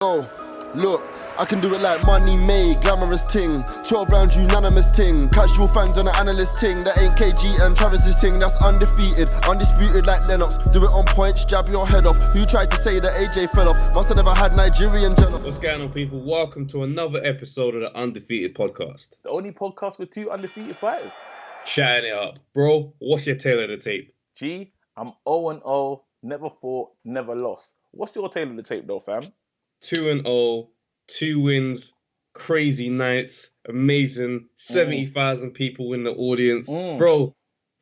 Oh, look, I can do it like money made, glamorous ting. 12 round unanimous ting. Casual fans on the analyst ting. That ain't KG and Travis's ting. That's undefeated, undisputed like Lennox. Do it on points, jab your head off. Who tried to say that AJ fell off? Must have never had Nigerian jello. What's going on, people? Welcome to another episode of the Undefeated podcast. The only podcast with two undefeated fighters. Chatting it up. Bro, what's your tail of the tape? G, I'm 0-0, never fought, never lost. What's your tail of the tape though, fam? 2-0, 2 wins, crazy nights, amazing, 70,000 people in the audience. Bro,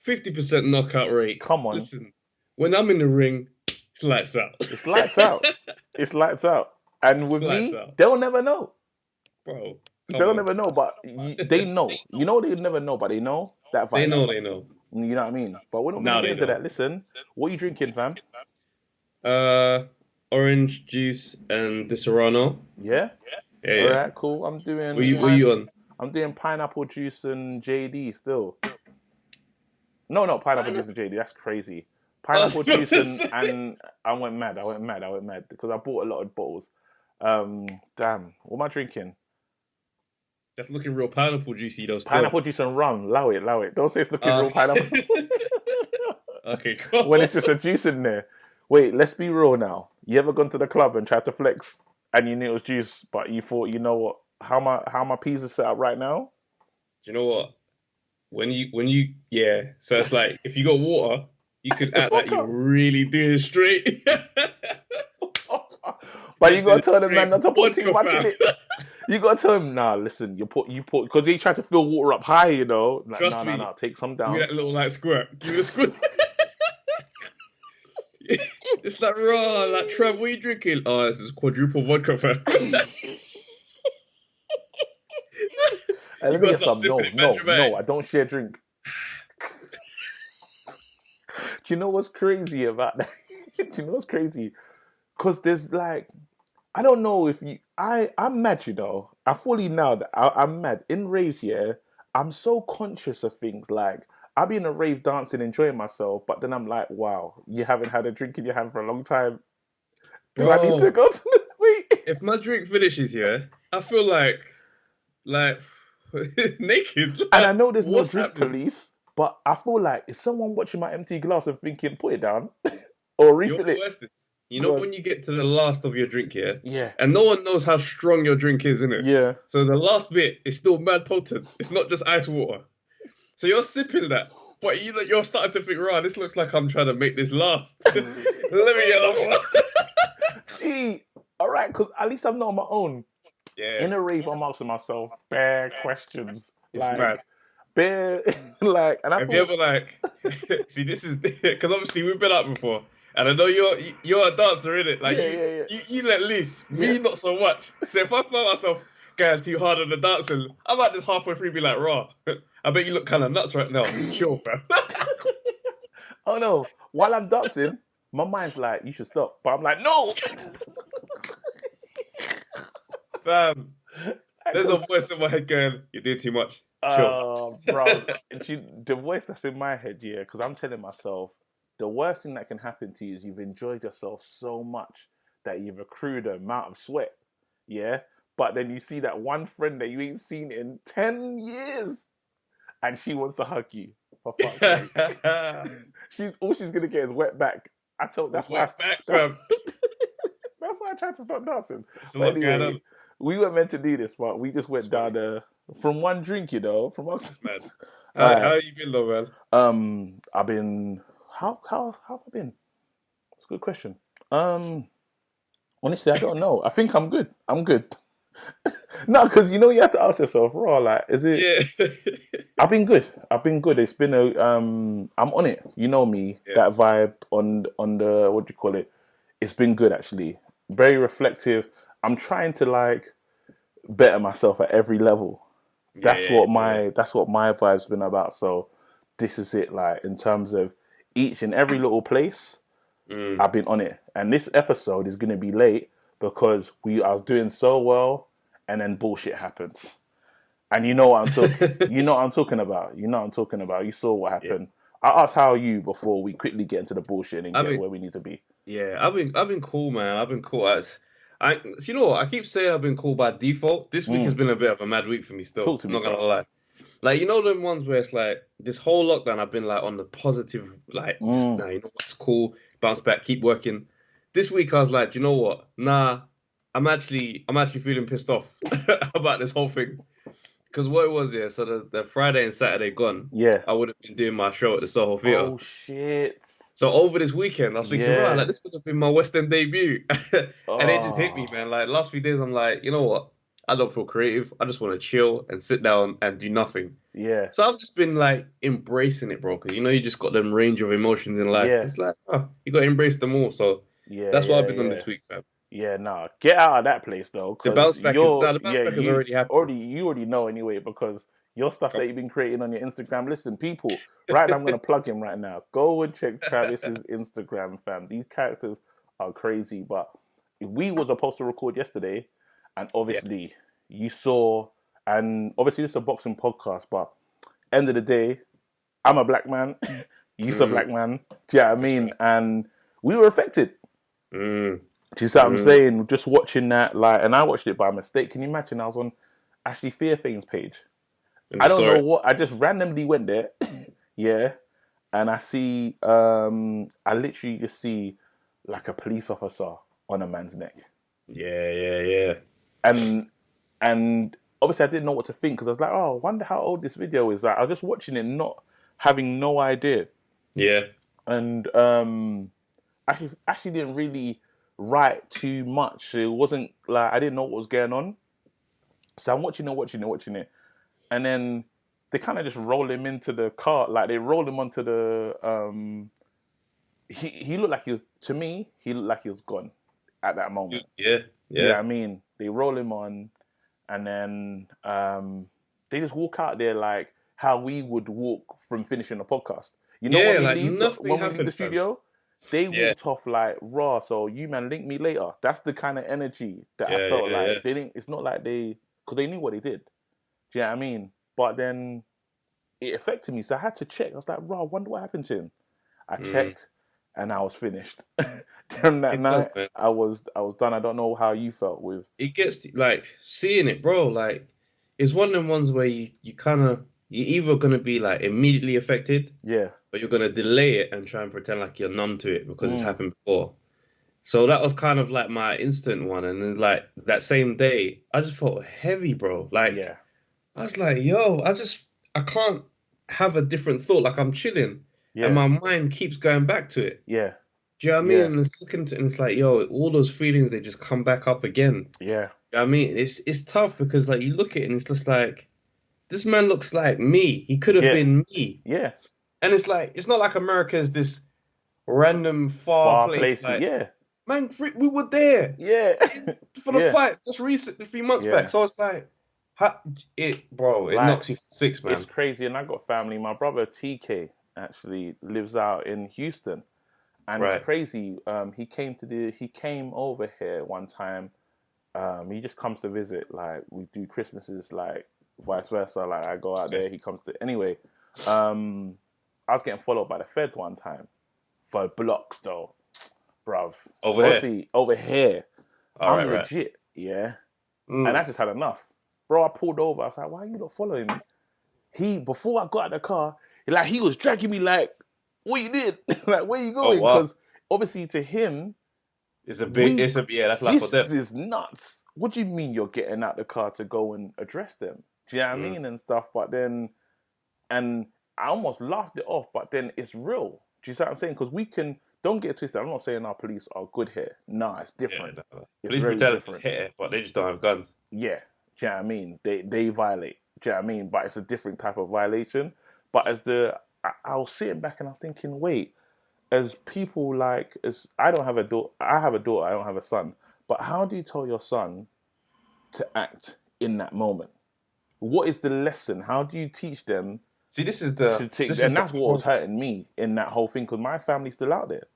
50% knockout rate. Come on. Listen, when I'm in the ring, it's lights out. It's lights out. It's lights out. And with Lights me, out. they'll never know. Bro, They'll never know, but they know. You know they never know, but they know that fight. They know. You know what I mean? But we're not Now going to they get into know. that. Listen, what are you drinking, fam? Orange juice and Disaronno. Yeah? Yeah. All right, cool. I'm doing... What you on? I'm doing pineapple juice and JD still. No, not pineapple juice and JD. That's crazy. Pineapple juice and I went mad because I bought a lot of bottles. Damn, what am I drinking? That's looking real pineapple juicy though. Still. Pineapple juice and rum. Allow it. Don't say it's looking real pineapple. Okay, cool. When it's just a juice in there. Wait, let's be real now. You ever gone to the club and tried to flex and you knew it was juice, but you thought, you know what? How my peas are set up right now? Do you know what? When you so it's like if you got water, you could act like you're really doing straight. But you gotta tell them, man, not to put Vodka, too much fam. in it. You gotta tell them, nah, listen, you put because they try to fill water up high, you know. Like, Trust me. nah, take some Give down. me that little like squirt. Give me the squirt. It's like raw, like Trev, what are you drinking? Oh, this is quadruple vodka, fam. Hey, let me get some. No, I don't share drink. Do you know what's crazy about that? Do you know what's crazy? Because there's like, I don't know if you, I'm mad, you know. I fully know that I'm mad. In raves, yeah, I'm so conscious of things. Like, I'll be in a rave dancing, enjoying myself, but then I'm like, wow, you haven't had a drink in your hand for a long time. Do I need to go to the wait? If my drink finishes here, I feel like naked. Like, And I know there's no what's drink happening? police, but I feel like is someone watching my empty glass and thinking, put it down or refill it? You know Go on. when you get to the last of your drink here, Yeah. and no one knows how strong your drink is, innit? Yeah. So the last bit is still mad potent. It's not just ice water. So you're sipping that, but you're starting to think, right, this looks like I'm trying to make this last. Let me get off. Gee, all right, because at least I'm not on my own. Yeah. In a rave, I'm asking myself bare questions. It's like, mad. bare, like, and I Have you thought, ever like, see, this is, because obviously we've been out before, and I know you're a dancer, innit? Like, Yeah. You let loose. Me, Yeah. not so much. So if I find myself going too hard on the dancing, I might just halfway through be like, raw. I bet you look kind of nuts right now. Chill, fam. oh no, while I'm dancing, my mind's like, you should stop. But I'm like, no. Fam, there's a voice in my head going, you're doing too much. Chill. Bro, the voice that's in my head, yeah, because I'm telling myself, the worst thing that can happen to you is you've enjoyed yourself so much that you've accrued an amount of sweat, yeah? But then you see that one friend that you ain't seen in 10 years, and she wants to hug you. For fuck's sake. All she's going to get is wet back. That's why fam. that's why I tried to stop dancing. It's a But lot going anyway, on. we weren't meant to do this, but we just went down from one drink, you know, from us. It's mad. How you been though, man? I've been. How have I been? That's a good question. Honestly, I don't know. I think I'm good. No, because you have to ask yourself, raw, like, is it? Yeah. I've been good. It's been I'm on it. You know me, that vibe on the what do you call it? It's been good actually. Very reflective. I'm trying to like better myself at every level. That's what my vibe's been about. So this is it. Like in terms of each and every little place, I've been on it. And this episode is going to be late because I was doing so well, and then bullshit happens. And you know what I'm talking. You know what I'm talking about. You saw what happened. Yeah. I asked how are you before we quickly get into the bullshit and get where we need to be. Yeah, I've been cool, man. I've been cool. You know what? I keep saying I've been cool by default. This week has been a bit of a mad week for me still. Talk to I'm me, not gonna bro. lie. Like, you know them ones where it's like this whole lockdown I've been like on the positive, like just nah, you know what's cool, bounce back, keep working. This week I was like, you know what? Nah, I'm actually feeling pissed off about this whole thing. Because what it was, yeah, so the Friday and Saturday gone, Yeah. I would have been doing my show at the Soho Theatre. Oh shit. So over this weekend, I was thinking, right, Yeah. like this would have been my West End debut. And it just hit me, Oh. man. Like last few days, I'm like, you know what? I don't feel creative. I just want to chill and sit down and do nothing. Yeah. So I've just been like embracing it, bro. Because you know, you just got them range of emotions in life. Yeah. It's like, oh, you got to embrace them all. So Yeah. that's what I've been on Yeah. this week, fam. Yeah, nah. Get out of that place though, The because bounce back is you're the bounce back has already happened. you already know anyway, because your stuff that you've been creating on your Instagram. Listen, people, right now I'm gonna plug him right now. Go and check Travis's Instagram, fam. These characters are crazy. But we was supposed to record yesterday, and obviously you saw, and obviously this is a boxing podcast, but end of the day, I'm a black man, you're a black man. Do you know what I mean? Right. And we were affected. Do you see what I'm saying? Just watching that, like, and I watched it by mistake. Can you imagine? I was on Ashley Fairfane's page. I don't know what. I just randomly went there, yeah, and I see, I literally just see like a police officer on a man's neck. Yeah. And obviously I didn't know what to think, because I was like, oh, I wonder how old this video is. Like, I was just watching it, not having no idea. Yeah. And actually didn't really write too much. It wasn't like I didn't know what was going on. So I'm watching it. And then they kind of just roll him into the car. Like they roll him onto the he looked like he was, to me, he looked like he was gone at that moment. Yeah. You know what I mean? They roll him on, and then they just walk out there like how we would walk from finishing a podcast. You know, when we leave the studio, they walked off like raw. So you man, link me later. That's the kind of energy that I felt like. They didn't. It's not like because they knew what they did. Do you know what I mean? But then it affected me, so I had to check. I was like, raw. I wonder what happened to him. I checked, and I was finished. During that night, I was done. I don't know how you felt with. It gets like seeing it, bro. Like it's one of them ones where you're either gonna be like immediately affected, but you're gonna delay it and try and pretend like you're numb to it because it's happened before. So that was kind of like my instant one, and then like that same day, I just felt heavy, bro. Like I was like, yo, I can't have a different thought. Like I'm chilling, and my mind keeps going back to it. Yeah. Do you know what I mean? And it's and it's like, yo, all those feelings, they just come back up again. Yeah. Do you know what I mean? It's tough because like you look at it and it's just like, this man looks like me. He could have been me. Yeah. And it's like, it's not like America is this random far place. Like, man, we were there. Yeah. For the fight just recently, a few months back. So it's like, it knocks you for six, man. It's crazy. And I got family. My brother TK actually lives out in Houston. And it's crazy. He came over here one time. He just comes to visit. Like we do Christmases, like vice versa. Like I go out there, he comes to. Anyway, I was getting followed by the feds one time for blocks though, bruv. Over here. I'm legit, yeah. And I just had enough, bro. I pulled over. I was like, "Why are you not following me?" Before I got out of the car, he was dragging me like. What you did? Like, where you going? Because obviously to him, that's like for them. This is nuts. What do you mean you're getting out the car to go and address them? Do you know what I mean? And stuff. But then, and I almost laughed it off, but then it's real. Do you see what I'm saying? Because don't get twisted. I'm not saying our police are good here. Nah, it's different. It's police brutality is here, but they just don't have guns. Yeah. Do you know what I mean? They violate. Do you know what I mean? But it's a different type of violation. But I was sitting back and I was thinking, wait, as people like, I don't have a daughter, I have a daughter, I don't have a son, but how do you tell your son to act in that moment? What is the lesson? How do you teach them? See, that's what was hurting me in that whole thing, because my family's still out there.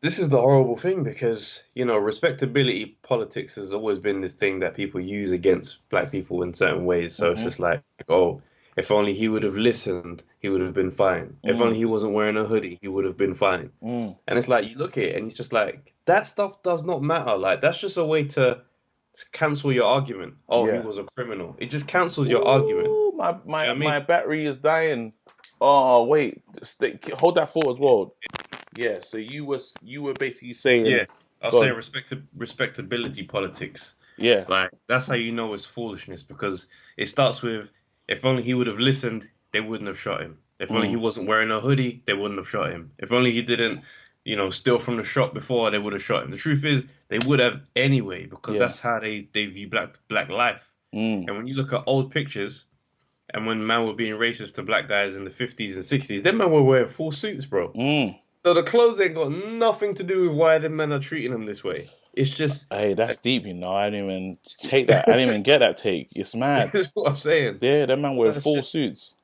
This is the horrible thing, because, respectability politics has always been this thing that people use against black people in certain ways. So it's just like, oh, If only he would have listened, he would have been fine. If only he wasn't wearing a hoodie, he would have been fine. And it's like, you look at it and it's just like, that stuff does not matter. Like, that's just a way to cancel your argument. Oh, he was a criminal. It just cancels your argument. My battery is dying. Oh, wait. Hold that thought as well. Yeah, so you were basically saying... Yeah, I'll say respectability politics. Yeah. Like, that's how you know it's foolishness, because it starts with, if only he would have listened, they wouldn't have shot him. If only he wasn't wearing a hoodie, they wouldn't have shot him. If only he didn't, steal from the shop before, they would have shot him. The truth is, they would have anyway, because that's how they view black life. And when you look at old pictures, and when man were being racist to black guys in the 50s and 60s, them men were wearing full suits, bro. So the clothes ain't got nothing to do with why the men are treating them this way. It's just... Hey, that's deep, I didn't even take that. I didn't even get that take. It's mad. That's what I'm saying. Yeah, that man wear full suits.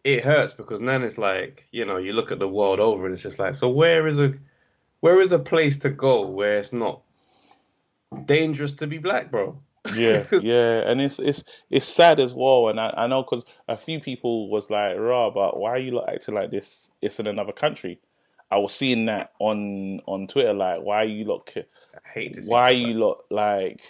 It hurts, because then it's like, you look at the world over and it's just like, so where is a place to go where it's not dangerous to be black, bro? Yeah, and it's sad as well. And I know, because a few people was like, "Rah, but why are you acting like this? It's in another country." I was seeing that on Twitter, like, why are you like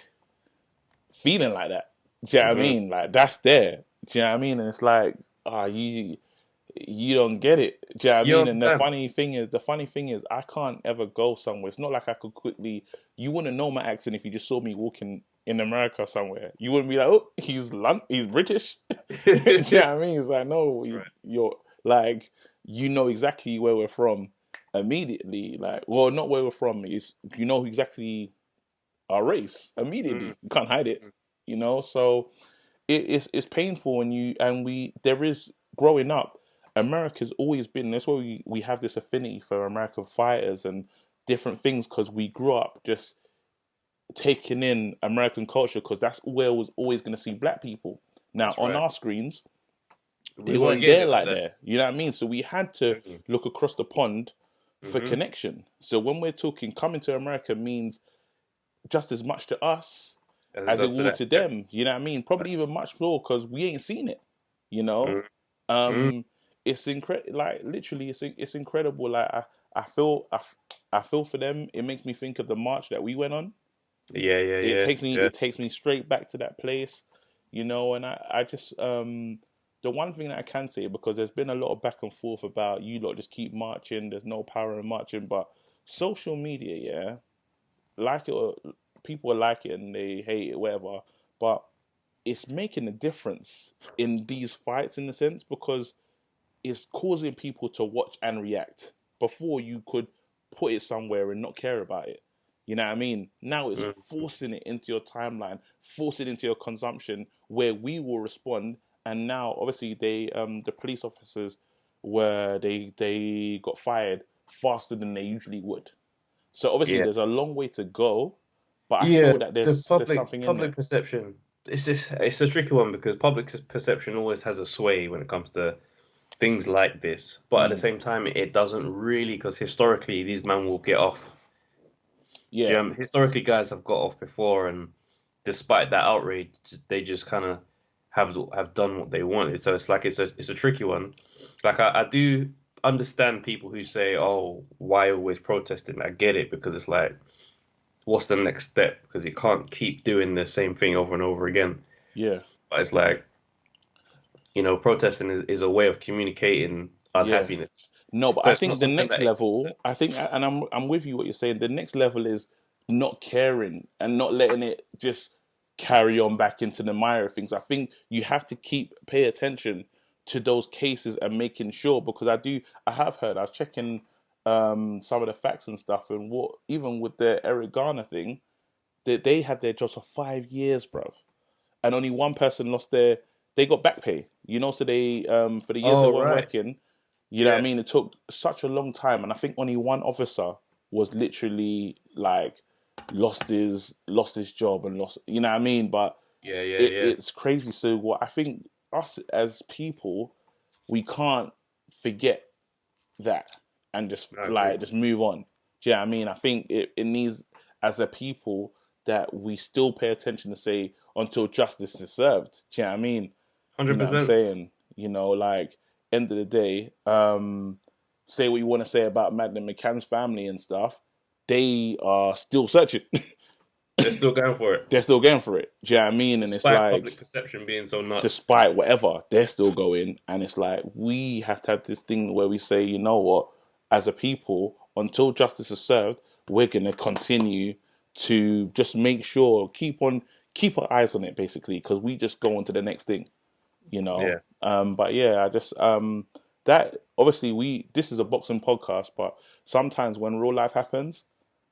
feeling like that? Do you know what I mean? Like, that's there. Do you know what I mean? And it's like, you don't get it. Do you know what I mean? And the funny thing is, I can't ever go somewhere. It's not like I could quickly. You wouldn't know my accent if you just saw me walking in America somewhere. You wouldn't be like, oh, he's British. Do you know what I mean? It's like, no, you're like, you know exactly where we're from immediately. Like, well, not where we're from. Is you know exactly our race immediately. You can't hide it. So it's painful, there is growing up. America's always been. That's why we have this affinity for American fighters and different things, because we grew up just taking in American culture, because that's where was always going to see black people. Now on our screens, they weren't there like that. You know what I mean? So we had to look across the pond for connection. So when we're talking, coming to America means just as much to us as it would to them. You know what I mean? Probably even much more, because we ain't seen it. It's incredible. Like, literally, it's incredible. Like, I feel for them. It makes me think of the march that we went on. It takes me straight back to that place, and I just the one thing that I can say, because there's been a lot of back and forth about, you lot just keep marching, there's no power in marching, but social media, like it or people like it and they hate it, whatever, but it's making a difference in these fights, in the sense, because it's causing people to watch and react. Before, you could put it somewhere and not care about it. You know what I mean? Now it's forcing it into your timeline, forcing it into your consumption, where we will respond. And now, obviously, the police officers they got fired faster than they usually would. So obviously, there's a long way to go. But I feel that there's something in there. Public perception. It's a tricky one, because public perception always has a sway when it comes to things like this. But at the same time, it doesn't really, because historically, these men will get off. Yeah. Historically, guys have got off before, and despite that outrage, they just kind of have done what they wanted. So it's like it's a tricky one. Like, I do understand people who say, "Oh, why always protesting?" I get it, because it's like, what's the next step? Because you can't keep doing the same thing over and over again. Yeah. But it's like, protesting is a way of communicating unhappiness. No, but so I think the next level, and I'm with you what you're saying. The next level is not caring and not letting it just carry on back into the mire of things. I think you have to pay attention to those cases and making sure, because I have heard, I was checking some of the facts and stuff, and even with the Eric Garner thing, they had their jobs for 5 years, bruv, and only one person they got back pay, so they for the years they were working. You know what I mean? It took such a long time, and I think only one officer was literally like lost his job and lost. You know what I mean? But it's crazy. So I think us as people, we can't forget that and just just move on. Do you know what I mean? I think it needs, as a people, that we still pay attention to say until justice is served. Do you know what I mean? 100%. You know what I'm saying? You know, like, end of the day, say what you want to say about Madeline McCann's family and stuff, they are still searching. They're still going for it. They're still going for it. Do you know what I mean? And despite it's like, public perception being so nuts. Despite whatever, they're still going. And it's like, we have to have this thing where we say, you know what, as a people, until justice is served, we're going to continue to just make sure, keep our eyes on it, basically, because we just go on to the next thing, you know? Yeah. But yeah, I just, that, obviously, this is a boxing podcast, but sometimes when real life happens,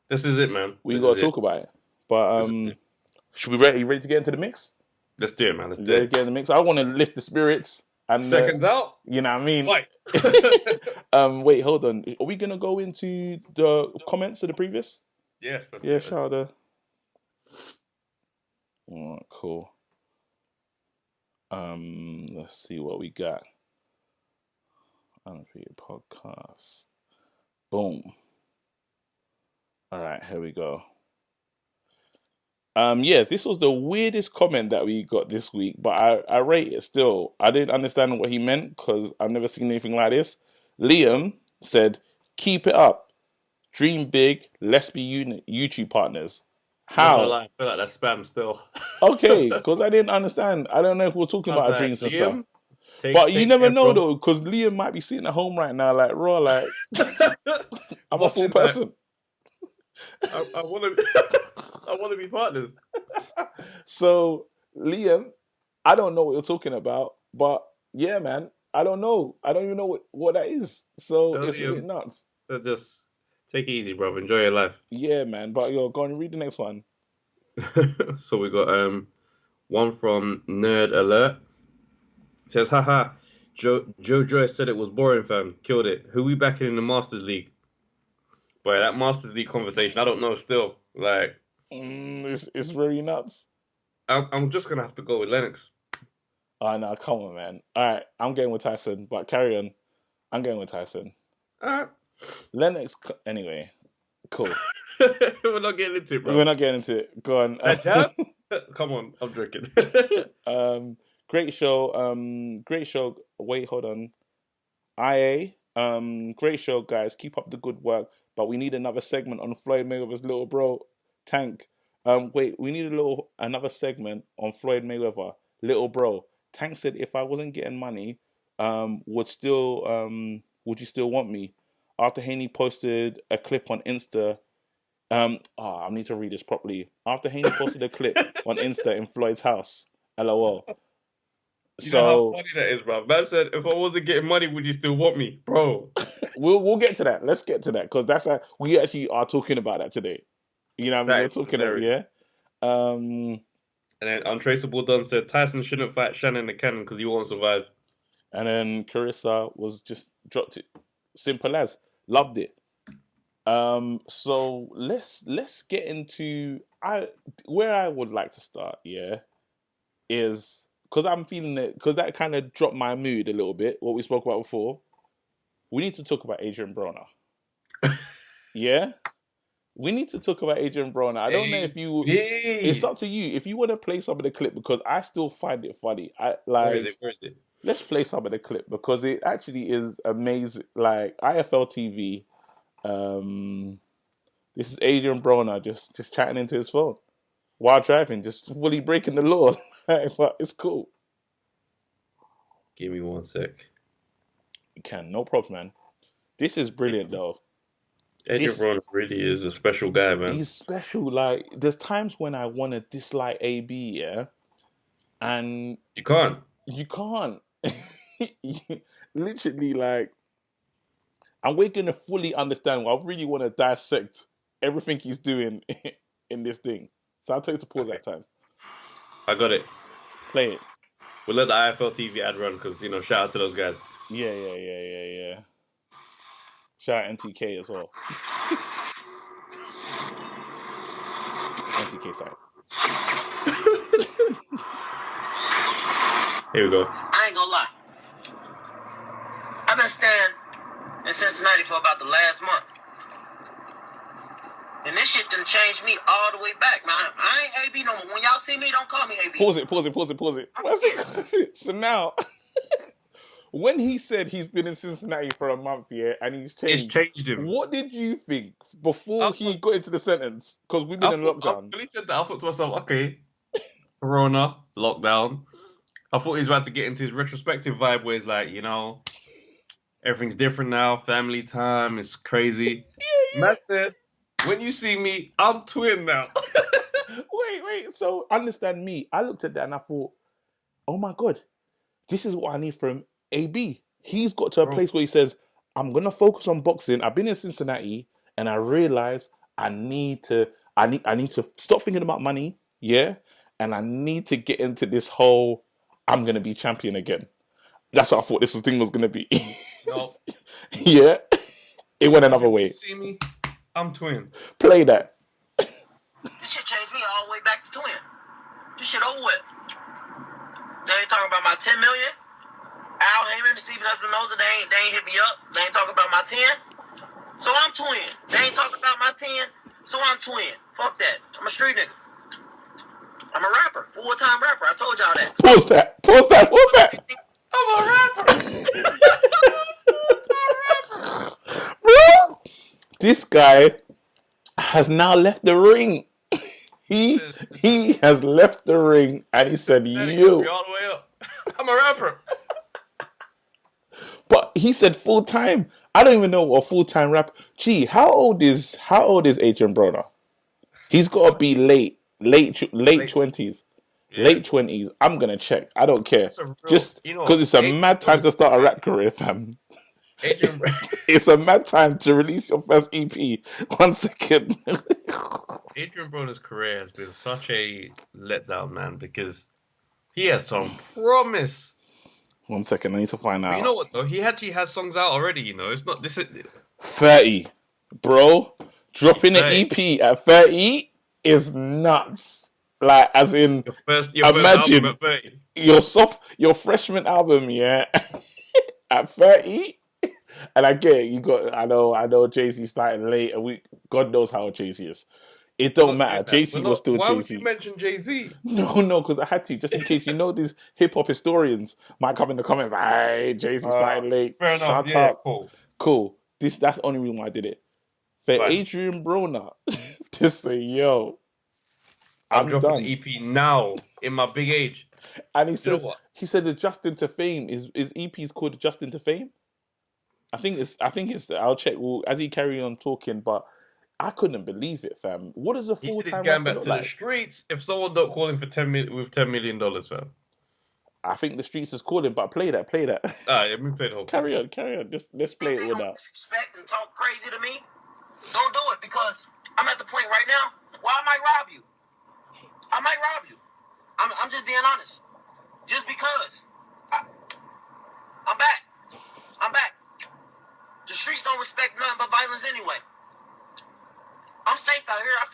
this is it, man. We got to talk about it. But, should we ready to get into the mix? Let's do it, man. Let's do it. Get in the mix. I want to lift the spirits. And seconds out. You know what I mean? Wait. Wait, hold on. Are we gonna go into the comments of the previous? Yes. Shout out. Oh, cool. Let's see what we got. Undefeated podcast. Boom. All right, here we go. This was the weirdest comment that we got this week, but I rate it still. I didn't understand what he meant because I've never seen anything like this. Liam said, "Keep it up. Dream big. Let's be YouTube partners." How? I feel like that's spam still. Okay, because I didn't understand. I don't know if we're talking about our dreams and Liam, stuff. But you never know, though, because Liam might be sitting at home right now, like, raw, like, I'm a full person. I want to be partners. So, Liam, I don't know what you're talking about, but yeah, man, I don't know. I don't even know what that is. So it's a bit nuts. So just take it easy, bro. Enjoy your life. Yeah, man. But yo, go on and read the next one. So we got one from Nerd Alert. It says, haha, Joe Joyce said it was boring, fam. Killed it. Who we backing in the Masters League? Boy, that Masters League conversation, I don't know still. Like, it's very nuts. I'm just gonna have to go with Lennox. Oh no, come on, man. All right, I'm going with Tyson, but carry on. I'm going with Tyson. Lennox, anyway, cool. We're not getting into it, bro. We're not getting into it. Go on. Come on, I'm drinking. Great show. Great show. Wait, hold on. IA. Great show, guys. Keep up the good work. But we need another segment on Floyd Mayweather's little bro, Tank. We need another segment on Floyd Mayweather, little bro. Tank said, if I wasn't getting money, would you still want me? After Haney posted a clip on Insta, I need to read this properly. After Haney posted a clip on Insta in Floyd's house, LOL. You know how funny that is, bro. Man said, if I wasn't getting money, would you still want me, bro? We'll get to that. Let's get to that because we actually are talking about that today. You know what I mean? We're talking about yeah. And then Untraceable Dunn said Tyson shouldn't fight Shannon the Cannon because he won't survive. And then Carissa was just dropped it. Simple as. Loved it. So let's get into where I would like to start, yeah, is because I'm feeling it, because that kind of dropped my mood a little bit, what we spoke about before. We need to talk about Adrien Broner. Yeah? We need to talk about Adrien Broner. I don't know if you... It's up to you. If you want to play some of the clip, because I still find it funny. Where is it? Let's play some of the clip, because it actually is amazing. Like, IFL TV, this is Adrien Broner just chatting into his phone while driving, just fully breaking the law. But it's cool. Give me 1 sec. You can, no problem, man. This is brilliant, though. Adrien Broner really is a special guy, man. He's special. Like, there's times when I want to dislike AB, yeah? And... You can't. Literally, like... And we're going to fully understand. I really want to dissect everything he's doing in this thing. So I'll tell you to pause that time. I got it. Play it. We'll let the IFL TV ad run because, shout out to those guys. Yeah. Shout out NTK as well. NTK side. Here we go. I ain't gonna lie. I've been staying in Cincinnati for about the last month. And this shit done changed me all the way back. Now, I ain't AB no more. When y'all see me, don't call me AB. Pause it. What's it? So now, when he said he's been in Cincinnati for a month, and he's changed. It's changed him. What did you think before he got into the sentence? Because we've been in lockdown. When he said that, I thought to myself, okay, Corona, lockdown. I thought he was about to get into his retrospective vibe where he's like, everything's different now, family time, it's crazy. Matt said, when you see me, I'm twin now. Wait. So understand me. I looked at that and I thought, oh my God, this is what I need from AB. He's got to a place where he says, I'm gonna focus on boxing. I've been in Cincinnati and I realize I need to stop thinking about money, and I need to get into this whole I'm gonna be champion again. That's what I thought this thing was gonna be. No. Yeah. It went another way. You see me? I'm twin. Play that. This shit changed me all the way back to twin. This shit over with. They ain't talking about my 10 million. Al Heyman deceiving up the nose. They ain't hit me up. They ain't talking about my 10. So I'm twin. They ain't talking about my 10. So I'm twin. Fuck that. I'm a street nigga. I'm a rapper. Full-time rapper. I told y'all that. Pause that. What's that? I'm a rapper. Bro, this guy has now left the ring. He has left the ring and he said, all the way up. I'm a rapper. But he said full time. I don't even know what a full time rapper. Gee, how old is Adrien Broner? He's got to be late 20s. Yeah. Late 20s. I'm gonna check. I don't care. Just because it's a mad time to start a rap career, fam. It's a mad time to release your first EP. 1 second. Adrien Broner's career has been such a letdown, man, because he had some promise. 1 second, I need to find out. But you know what though? He actually has songs out already. It's not this. 30, bro. Dropping an EP at 30 is nuts. Like, as in, imagine your freshman album, at 30. And I get it, I know Jay-Z started late a week. God knows how Jay-Z is. It don't matter. Jay-Z was still Jay-Z. Why would you mention Jay-Z? No, because I had to, just in case, these hip-hop historians might come in the comments, hey, Jay-Z started late. Fair enough, Shut up. Cool. That's the only reason why I did it. For Adrien Broner to say, yo, I'm dropping the EP now, in my big age. And he said the Justin to Fame, is EP's called Justin to Fame? I think it's. I'll check as he carry on talking, but I couldn't believe it, fam. What is a full time? He said he's going back to the streets if someone don't call him for $10 million, fam. I think the streets is calling, but play that. Let me play the whole. Carry on. Just let's play it without. Disrespect and talk crazy to me. Don't do it because I'm at the point right now where I might rob you. I'm just being honest. Just because I'm back. The streets don't respect nothing but violence anyway. I'm safe out here. I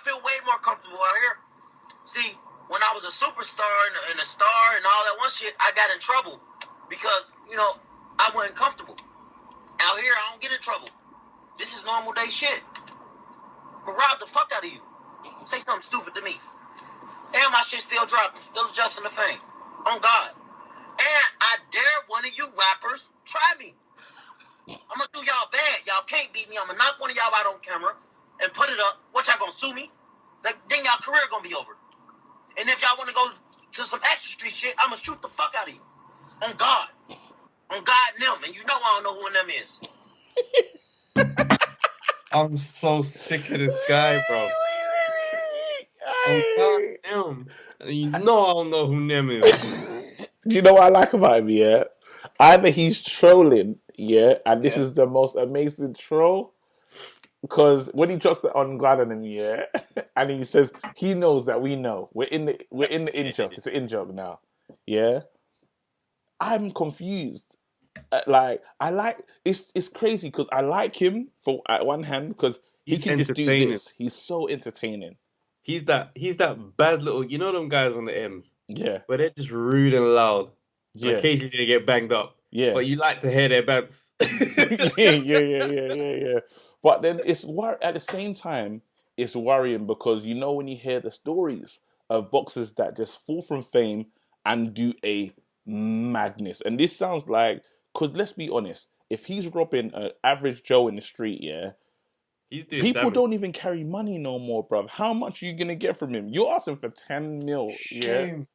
feel way more comfortable out here. See, when I was a superstar and a star and all that one shit, I got in trouble because I wasn't comfortable. Out here, I don't get in trouble. This is normal day shit. But rob the fuck out of you. Say something stupid to me. And my shit still dropping. Still adjusting the fame. On God. And I dare one of you rappers try me. I'm going to do y'all bad. Y'all can't beat me. I'm going to knock one of y'all out on camera and put it up. What, y'all going to sue me? Then y'all career going to be over. And if y'all want to go to some extra street shit, I'm going to shoot the fuck out of you. On God. On God and them. And I don't know who one of them is. I'm so sick of this guy, bro. I don't know who them is. Do you know what I like about him, yeah? Either he's trolling, and this is the most amazing troll, because when he drops the on God on him, and he says he knows that we know we're in the in joke. It's an in joke now, I'm confused. It's crazy because I like him at one hand because he can just do this. He's so entertaining. He's that bad little, them guys on the ends. Yeah. But they're just rude and loud. Yeah. Occasionally they get banged up. Yeah. But you like to hear their bands. Yeah. But then at the same time, it's worrying because when you hear the stories of boxers that just fall from fame and do a madness. And this sounds like, because let's be honest, if he's robbing an average Joe in the street, people don't even carry money no more, bruv. How much are you gonna get from him? You're asking for 10 mil, Shame.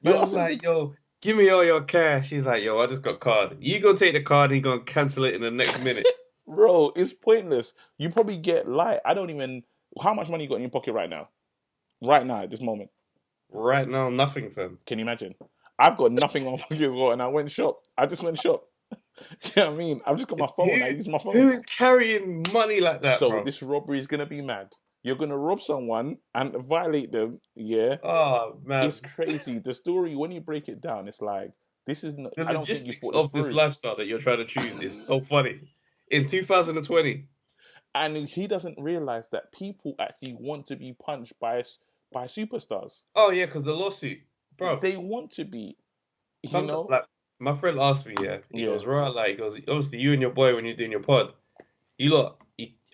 You're Man's like, yo, give me all your cash. He's like, yo, I just got card. You gonna take the card and you gonna cancel it in the next minute. Bro, it's pointless. You probably get how much money you got in your pocket right now? Right now, at this moment. Right now, nothing, fam. Can you imagine? I've got nothing on my pocket as well, and I just went shop. Do you know what I mean? I've just got my phone. I use my phone. Who is carrying money like that, So bro? this robbery is gonna be mad. You're gonna rob someone and violate them. Yeah. Oh man, it's crazy. The story, when you break it down, it's like this is not. The I don't think you logistics thought of this this through. lifestyle that you're trying to choose is so funny. In 2020, and he doesn't realize that people actually want to be punched by superstars. Oh yeah, because the lawsuit, bro. They want to be. You know, like my friend asked me, he goes, right, like, he goes, obviously you and your boy when you're doing your pod, you lot,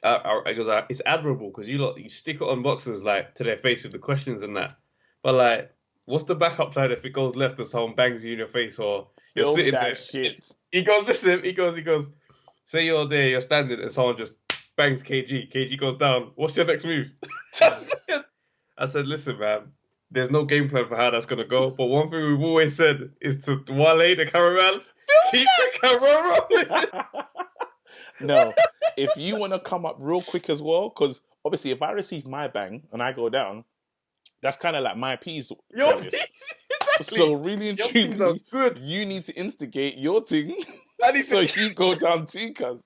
I goes, it's admirable because you stick it on boxers like to their face with the questions and that, but like, what's the backup plan if it goes left and someone bangs you in your face or you're sitting there? Shit. He goes, listen, he goes, say you're there, you're standing and someone just bangs KG goes down. What's your next move? I said, listen, man. There's no game plan for how that's gonna go, but one thing we've always said is to Wale the cameraman, keep the camera rolling. No, if you want to come up real quick as well, because obviously if I receive my bang and I go down, that's kind of like my piece. Your piece, exactly. So really and truly, good. You need to instigate your thing, so you go down too, cuz.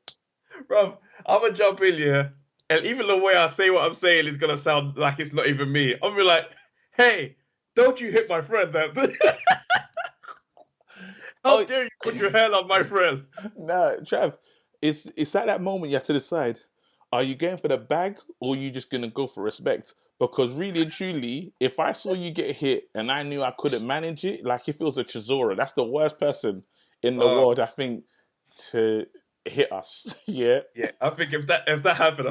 Bro, I'm gonna jump in here, and even the way I say what I'm saying is gonna sound like it's not even me. I'm gonna be like, hey, don't you hit my friend, man. How dare you put your hand on my friend? Nah, Trav, it's at that moment you have to decide, are you going for the bag or are you just going to go for respect? Because really and truly, if I saw you get hit and I knew I couldn't manage it, like if it was a Chisora, that's the worst person in the world, I think, to hit us. Yeah, I think if that happened,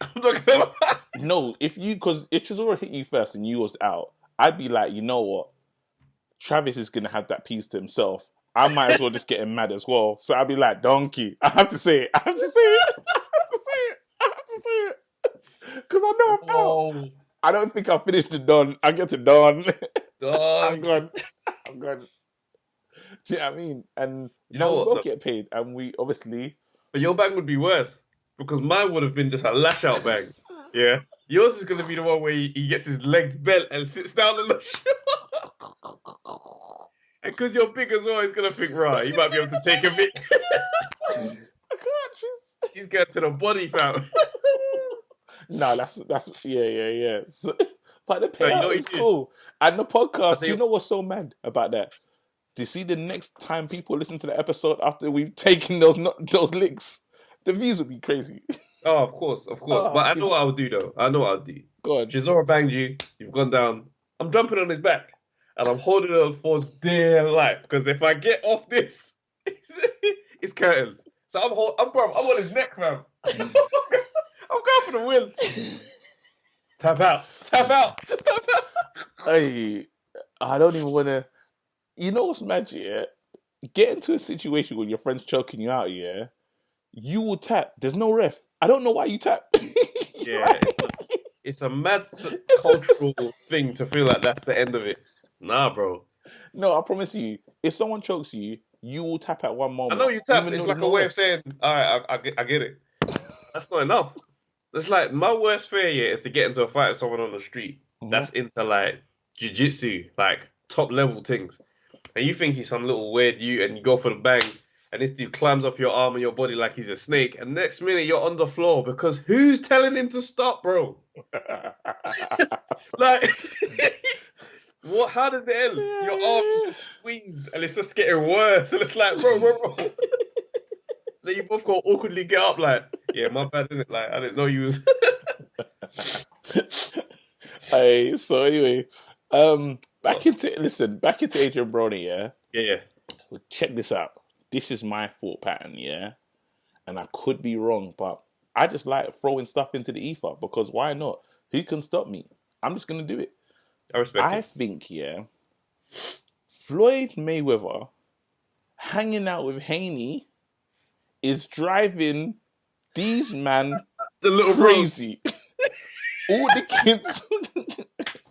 I'm not gonna. No, because if Chisora hit you first and you was out, I'd be like, you know what, Travis is gonna have that piece to himself. I might as well just get him mad as well. So I'd be like, donkey. I have to say it. Because I know I'm out. I don't think I'll finish the Don. I get to Don. I'm gone. Do you know what I mean? And you know what? We'll get paid. And we obviously... But your bang would be worse. Because mine would have been just a lash out bang. Yeah. Yours is going to be the one where he gets his leg bent and sits down and looks. And because you're big as well, he's going to think, right, he might be able to take a bit. I can't. He's going to the body, fam. No, that's yeah. So, but the payout is cool. And the podcast, you know what's so mad about that? Do you see the next time people listen to the episode after we've taken those licks? The views will be crazy. Oh, of course. But I know what I would do, though. Go on. Chisora banged you. You've gone down. I'm jumping on his back. And I'm holding on for dear life. Because if I get off this, it's curtains. So I'm on his neck, fam. I'm going for the win. Tap out. Just tap out. Hey, I don't even want to... You know what's magic, yeah? Get into a situation where your friend's choking you out, yeah? You will tap. There's no ref. I don't know why you tap. Yeah, it's a mad cultural thing to feel like that's the end of it. Nah, bro. No, I promise you, if someone chokes you, you will tap at one moment. I know you tap. It's like a way of saying, all right, I get it. That's not enough. It's like my worst fear, is to get into a fight with someone on the street that's into like jiu-jitsu, like top level things. And you think he's some little weird and you go for the bang, and this dude climbs up your arm and your body like he's a snake, and next minute you're on the floor because who's telling him to stop, bro? Like, what? How does it end? Your arm is just squeezed and it's just getting worse, and it's like, bro. Then you both go awkwardly get up, like, yeah, my bad, innit? Like, I didn't know you was. Hey, so anyway, back into Adrien Broner, Yeah. Well, check this out. This is my thought pattern, yeah? And I could be wrong, but I just like throwing stuff into the ether because why not? Who can stop me? I'm just going to do it. I respect it. I think, Floyd Mayweather hanging out with Haney is driving these man the little crazy. All the kids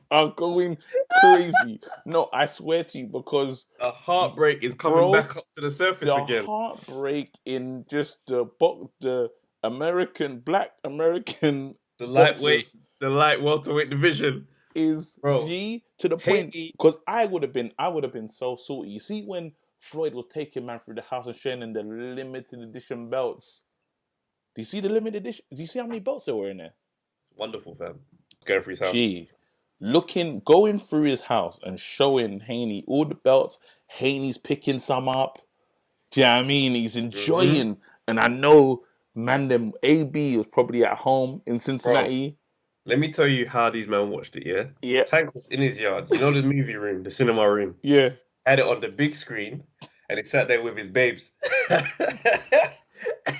are going crazy. No, I swear to you, because a heartbreak is coming back up to the surface again. The heartbreak in just the Black American, the light welterweight division is to the point. Because I would have been so salty. You see when Floyd was taking man through the house and showing them the limited edition belts. Do you see the limited edition? Do you see how many belts there were in there? Wonderful, fam. Going through his house. Going through his house and showing Haney all the belts. Haney's picking some up. Do you know what I mean? He's enjoying. And I know, man, them AB was probably at home in Cincinnati. Bro, let me tell you how these men watched it, yeah? Yeah. Tank was in his yard. You know the movie room, the cinema room? Yeah. Had it on the big screen, and he sat there with his babes.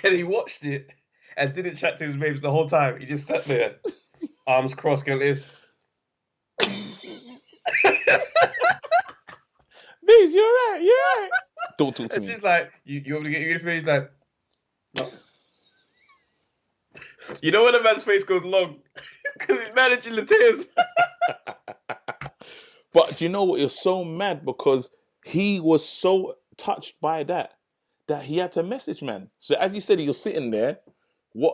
And he watched it and didn't chat to his babes the whole time. He just sat there, arms crossed, going like this. Babes, you're right. Don't talk to me. And she's like, you want me to get you in the face? He's like, no. You know when a man's face goes long? Because he's managing the tears. But do you know what? You're so mad because he was so touched by that he had to message man. So as you said, he was sitting there.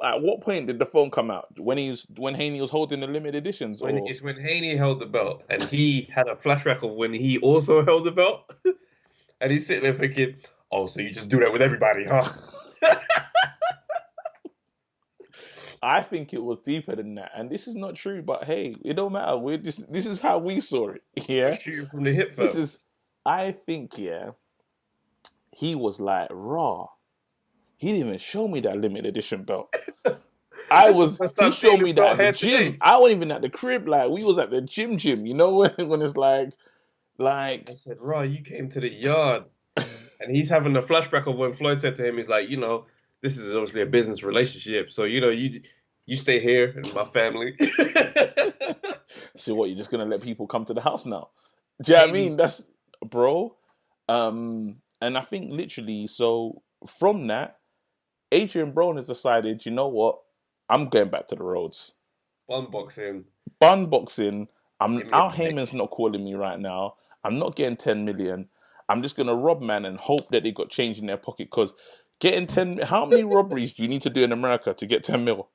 At what point did the phone come out? When Haney was holding the limited editions? It's when Haney held the belt, and he had a flashback of when he also held the belt, and he's sitting there thinking, "Oh, so you just do that with everybody, huh?" I think it was deeper than that, and this is not true. But hey, it don't matter. This is how we saw it. Yeah, shooting from the hip. Fam. I think, he was like raw. He didn't even show me that limited edition belt. He showed me that at the gym. Today. I wasn't even at the crib. Like we was at the gym. You know when it's like. I said, Raw, you came to the yard, and he's having a flashback of when Floyd said to him, he's like, this is obviously a business relationship, so you stay here in my family. So what? You're just gonna let people come to the house now? Do you know what I mean? That's bro. And I think literally, so from that, Adrien Broner has decided, you know what? I'm going back to the roads. Bun boxing. Al Heyman's not calling me right now. I'm not getting 10 million. I'm just going to rob man and hope that they got change in their pocket. Because getting 10, how many robberies do you need to do in America to get 10 mil?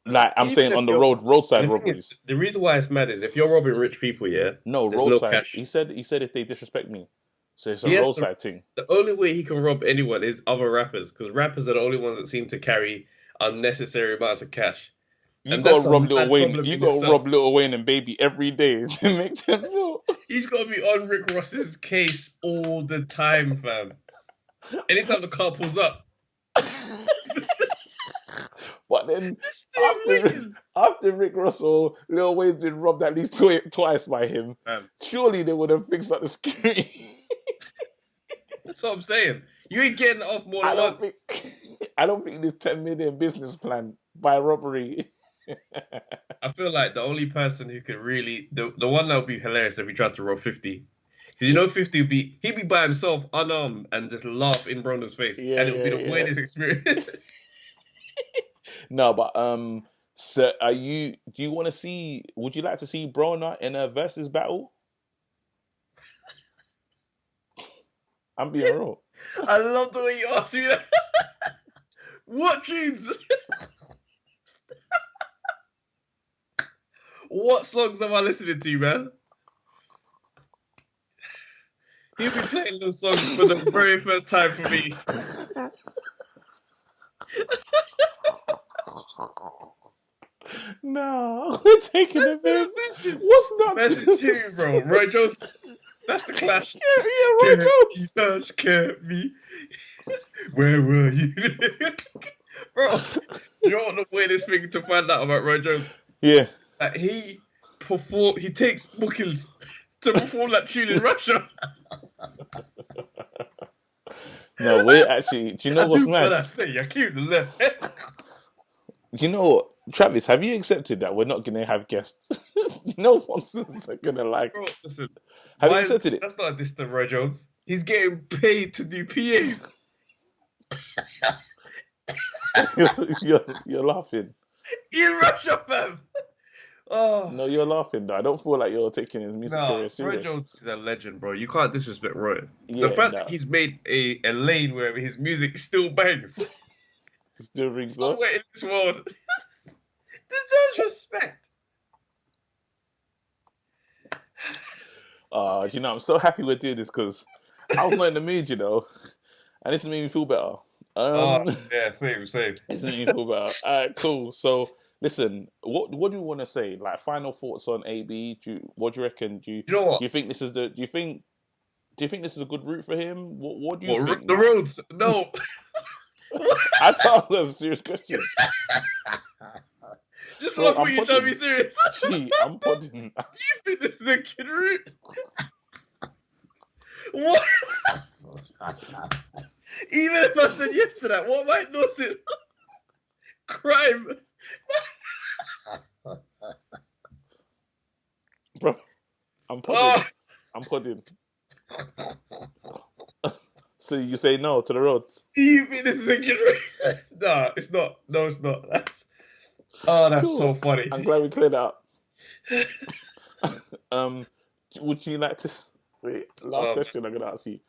Like I'm saying on the roadside robberies. The reason why it's mad is if you're robbing rich people, no roadside. No cash. He said if they disrespect me. So it's a roadside thing. The only way he can rob anyone is other rappers, because rappers are the only ones that seem to carry unnecessary amounts of cash. You got to rob Lil Wayne. You got to rob Lil Wayne and Baby every day to make 10 mil. He's got to be on Rick Ross's case all the time, fam. Anytime the car pulls up. But then after Rick Russell, Lil Wayne's been robbed at least twice by him. Surely they would have fixed up the security. That's what I'm saying. You ain't getting it off more than once. I don't think this 10 million business plan by robbery. I feel like the only person who could really the one that would be hilarious if he tried to rob 50. Because 50 would be he'd be by himself, unarmed, and just laugh in Broner's face. And it would be the weirdest experience. No, but so do you want to see, would you like to see Broner in a versus battle? I'm being real. I love the way you asked me that. What tunes? What songs am I listening to, man? He'll be playing those songs for the very first time for me. No, we're taking the best. What's that? Best too, bro. Roy Jones. That's the Clash. Yeah, Roy Jones. You touch, kept me. Where were you? Bro, you know what the weirdest thing to find out about Roy Jones? Yeah. That he takes bookings to perform that tune in Russia. No, we're actually, do you know what's mad? What I say, I keep the left. Do you know what? Travis, have you accepted that we're not going to have guests? No one's going to like. Bro, listen, Have you accepted it? That's not a diss to Roy Jones. He's getting paid to do PAs. You're laughing. In Russia, fam. Oh. No, you're laughing though. I don't feel like you're taking his music career serious. Roy Jones is a legend, bro. You can't disrespect Roy. The fact that he's made a lane where his music still bangs. Still rings up. Somewhere in this world. Deserves respect. You know, I'm so happy we're doing this because I was not in the mood, you know. And this made me feel better. Yeah, same. This made me feel better. Alright, cool. So listen, what do you want to say? Like final thoughts on AB? What do you reckon? You know what? Do you think this is the? Do you think this is a good route for him? What do you think? The roads? No. I thought that was a serious question. Just laugh when you're trying to be serious. Gee, I'm podding. Do you think this is a good route? What? Even if I said yes to that, what might not it? Crime. Bro, I'm podding. I'm podding. So you say no to the roads? Do you think this is a good route? No, it's not. No, it's not. That's cool. So funny. I'm glad we cleared that up. Would you like to... Wait, last question I'm going to ask you.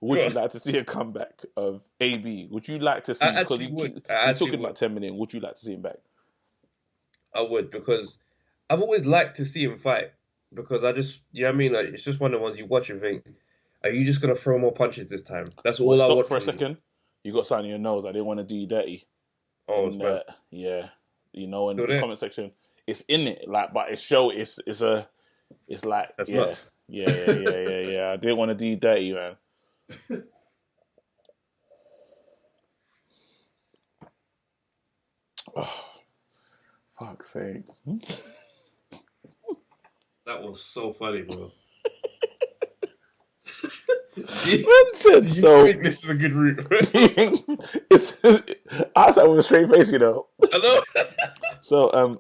Would you like to see a comeback of AB? Would you like to see... Because he's talking about 10 million. Would you like to see him back? I would, because I've always liked to see him fight. Because I just... You know what I mean? Like, it's just one of the ones you watch and think, are you just going to throw more punches this time? That's all I want. Stop for a second. You got something in your nose. I didn't want to do you dirty. Oh, it's bad. Yeah. You know, in the comment section, it's in it. Like, but it's like... That's yeah. nuts. Yeah. I didn't want to do you dirty, man. Oh, fuck's sake. That was so funny, bro. So think this is a good route? I said with a straight face, you know. I know. So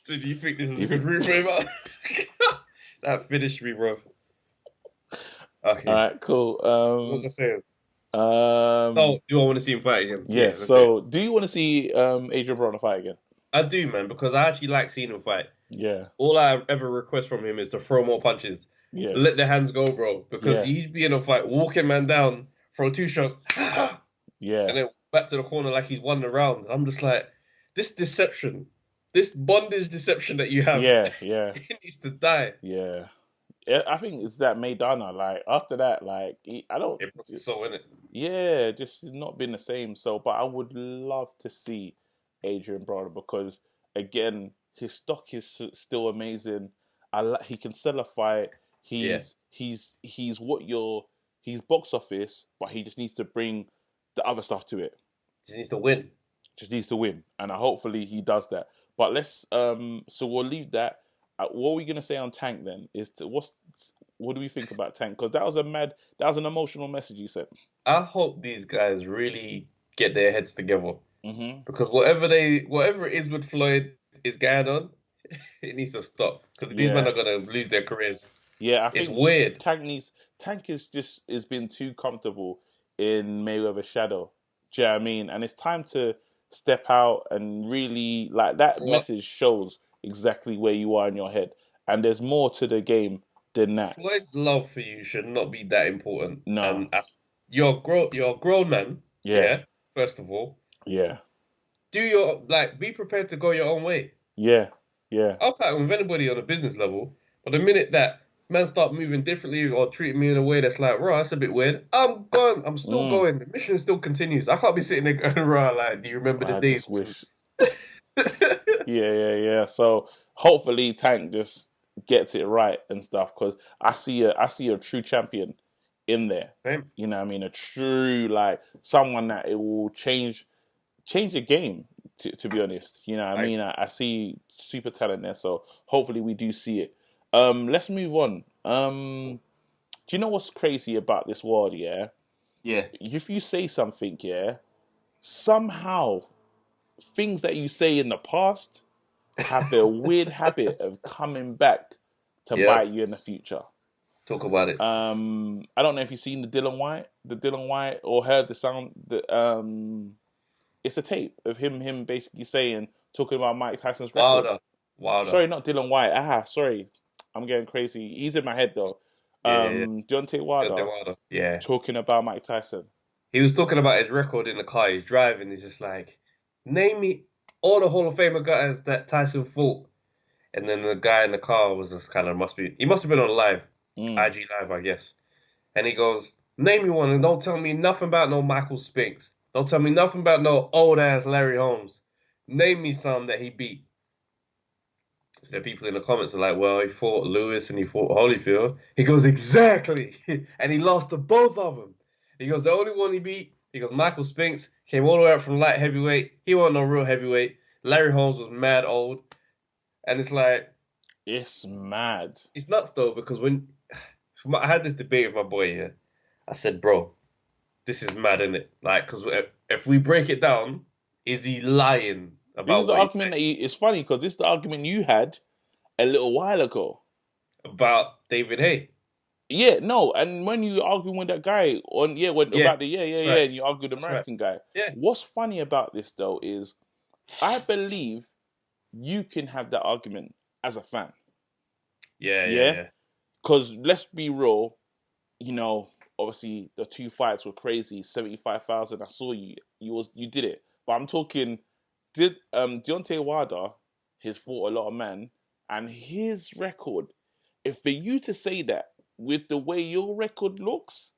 do you think this is a good route for him? That finished me, bro. Okay. All right, cool. What was I saying? Do I want to see him fight again? Yeah. So, do you want to see Adrien Broner fight again? I do, man, because I actually like seeing him fight. Yeah. All I ever request from him is to throw more punches. Yeah. Let the hands go, bro. Because he'd be in a fight, walking man down, throw 2 shots, yeah, and then back to the corner like he's won the round. I'm just like, this deception, this bondage deception that you have, yeah, it needs to die. Yeah. I think it's that Maidana. Like after that, like I don't. It's so in it. Yeah, just not been the same. So, but I would love to see Adrien Broner because again, his stock is still amazing. He can sell a fight. He's box office, but he just needs to bring the other stuff to it. Just needs to win. And hopefully he does that. But let's so we'll leave that. What are we gonna say on Tank then? What do we think about Tank? Because that was an emotional message you said. I hope these guys really get their heads together. Mm-hmm. Because whatever it is with Floyd is going on, it needs to stop. Because these men are gonna lose their careers. Yeah, I think it's weird. Tank has been too comfortable in Mayweather's shadow. Do you know what I mean? And it's time to step out and really like that message shows exactly where you are in your head. And there's more to the game than that. Floyd's love for you should not be that important. No. You're a grown man. Yeah. First of all. Yeah. Be prepared to go your own way. Yeah. I'll fight with anybody on a business level, but the minute that man start moving differently or treating me in a way that's like, raw, that's a bit weird, I'm gone. I'm still going. The mission still continues. I can't be sitting there going, raw, like, do you remember the days? Wish. Yeah. So hopefully Tank just gets it right and stuff because I see a true champion in there. Same. You know what I mean? A true, like, someone that it will change the game, to be honest. You know what I mean? I see super talent there, so hopefully we do see it. Let's move on. Do you know what's crazy about this world, yeah? Yeah. If you say something, yeah, somehow things that you say in the past have their weird habit of coming back to bite you in the future. Talk about it. I don't know if you've seen the Dylan White, or heard the sound. It's a tape of him basically talking about Mike Tyson's record. Wilder. Sorry, not Dylan White. Sorry, I'm getting crazy. He's in my head though. Deontay Wilder. Yeah. Talking about Mike Tyson. He was talking about his record in the car. He's driving. He's just like, name me all the Hall of Famer guys that Tyson fought. And then the guy in the car was just kind of he must have been on live, IG Live, I guess. And he goes, name me one and don't tell me nothing about no Michael Spinks. Don't tell me nothing about no old ass Larry Holmes. Name me some that he beat. So the people in the comments are like, well, he fought Lewis and he fought Holyfield. He goes, exactly. And he lost to both of them. He goes, the only one he beat, he goes, Michael Spinks came all the way up from light heavyweight. He wasn't no real heavyweight. Larry Holmes was mad old. And it's like... It's mad. It's nuts, though, because when... I had this debate with my boy here. I said, bro, this is mad, isn't it? Like, because if we break it down, is he lying about this is the argument it's funny, because this is the argument you had a little while ago. About David Haye. Yeah, no, and when you argue with that guy and you argue with the American guy. Yeah. What's funny about this though is, I believe you can have that argument as a fan. Yeah. Because let's be real, obviously the 2 fights were crazy. 75,000. I saw you. You did it. But I'm talking. Did Deontay Wilder? He's fought a lot of men, and his record. If for you to say that with the way your record looks,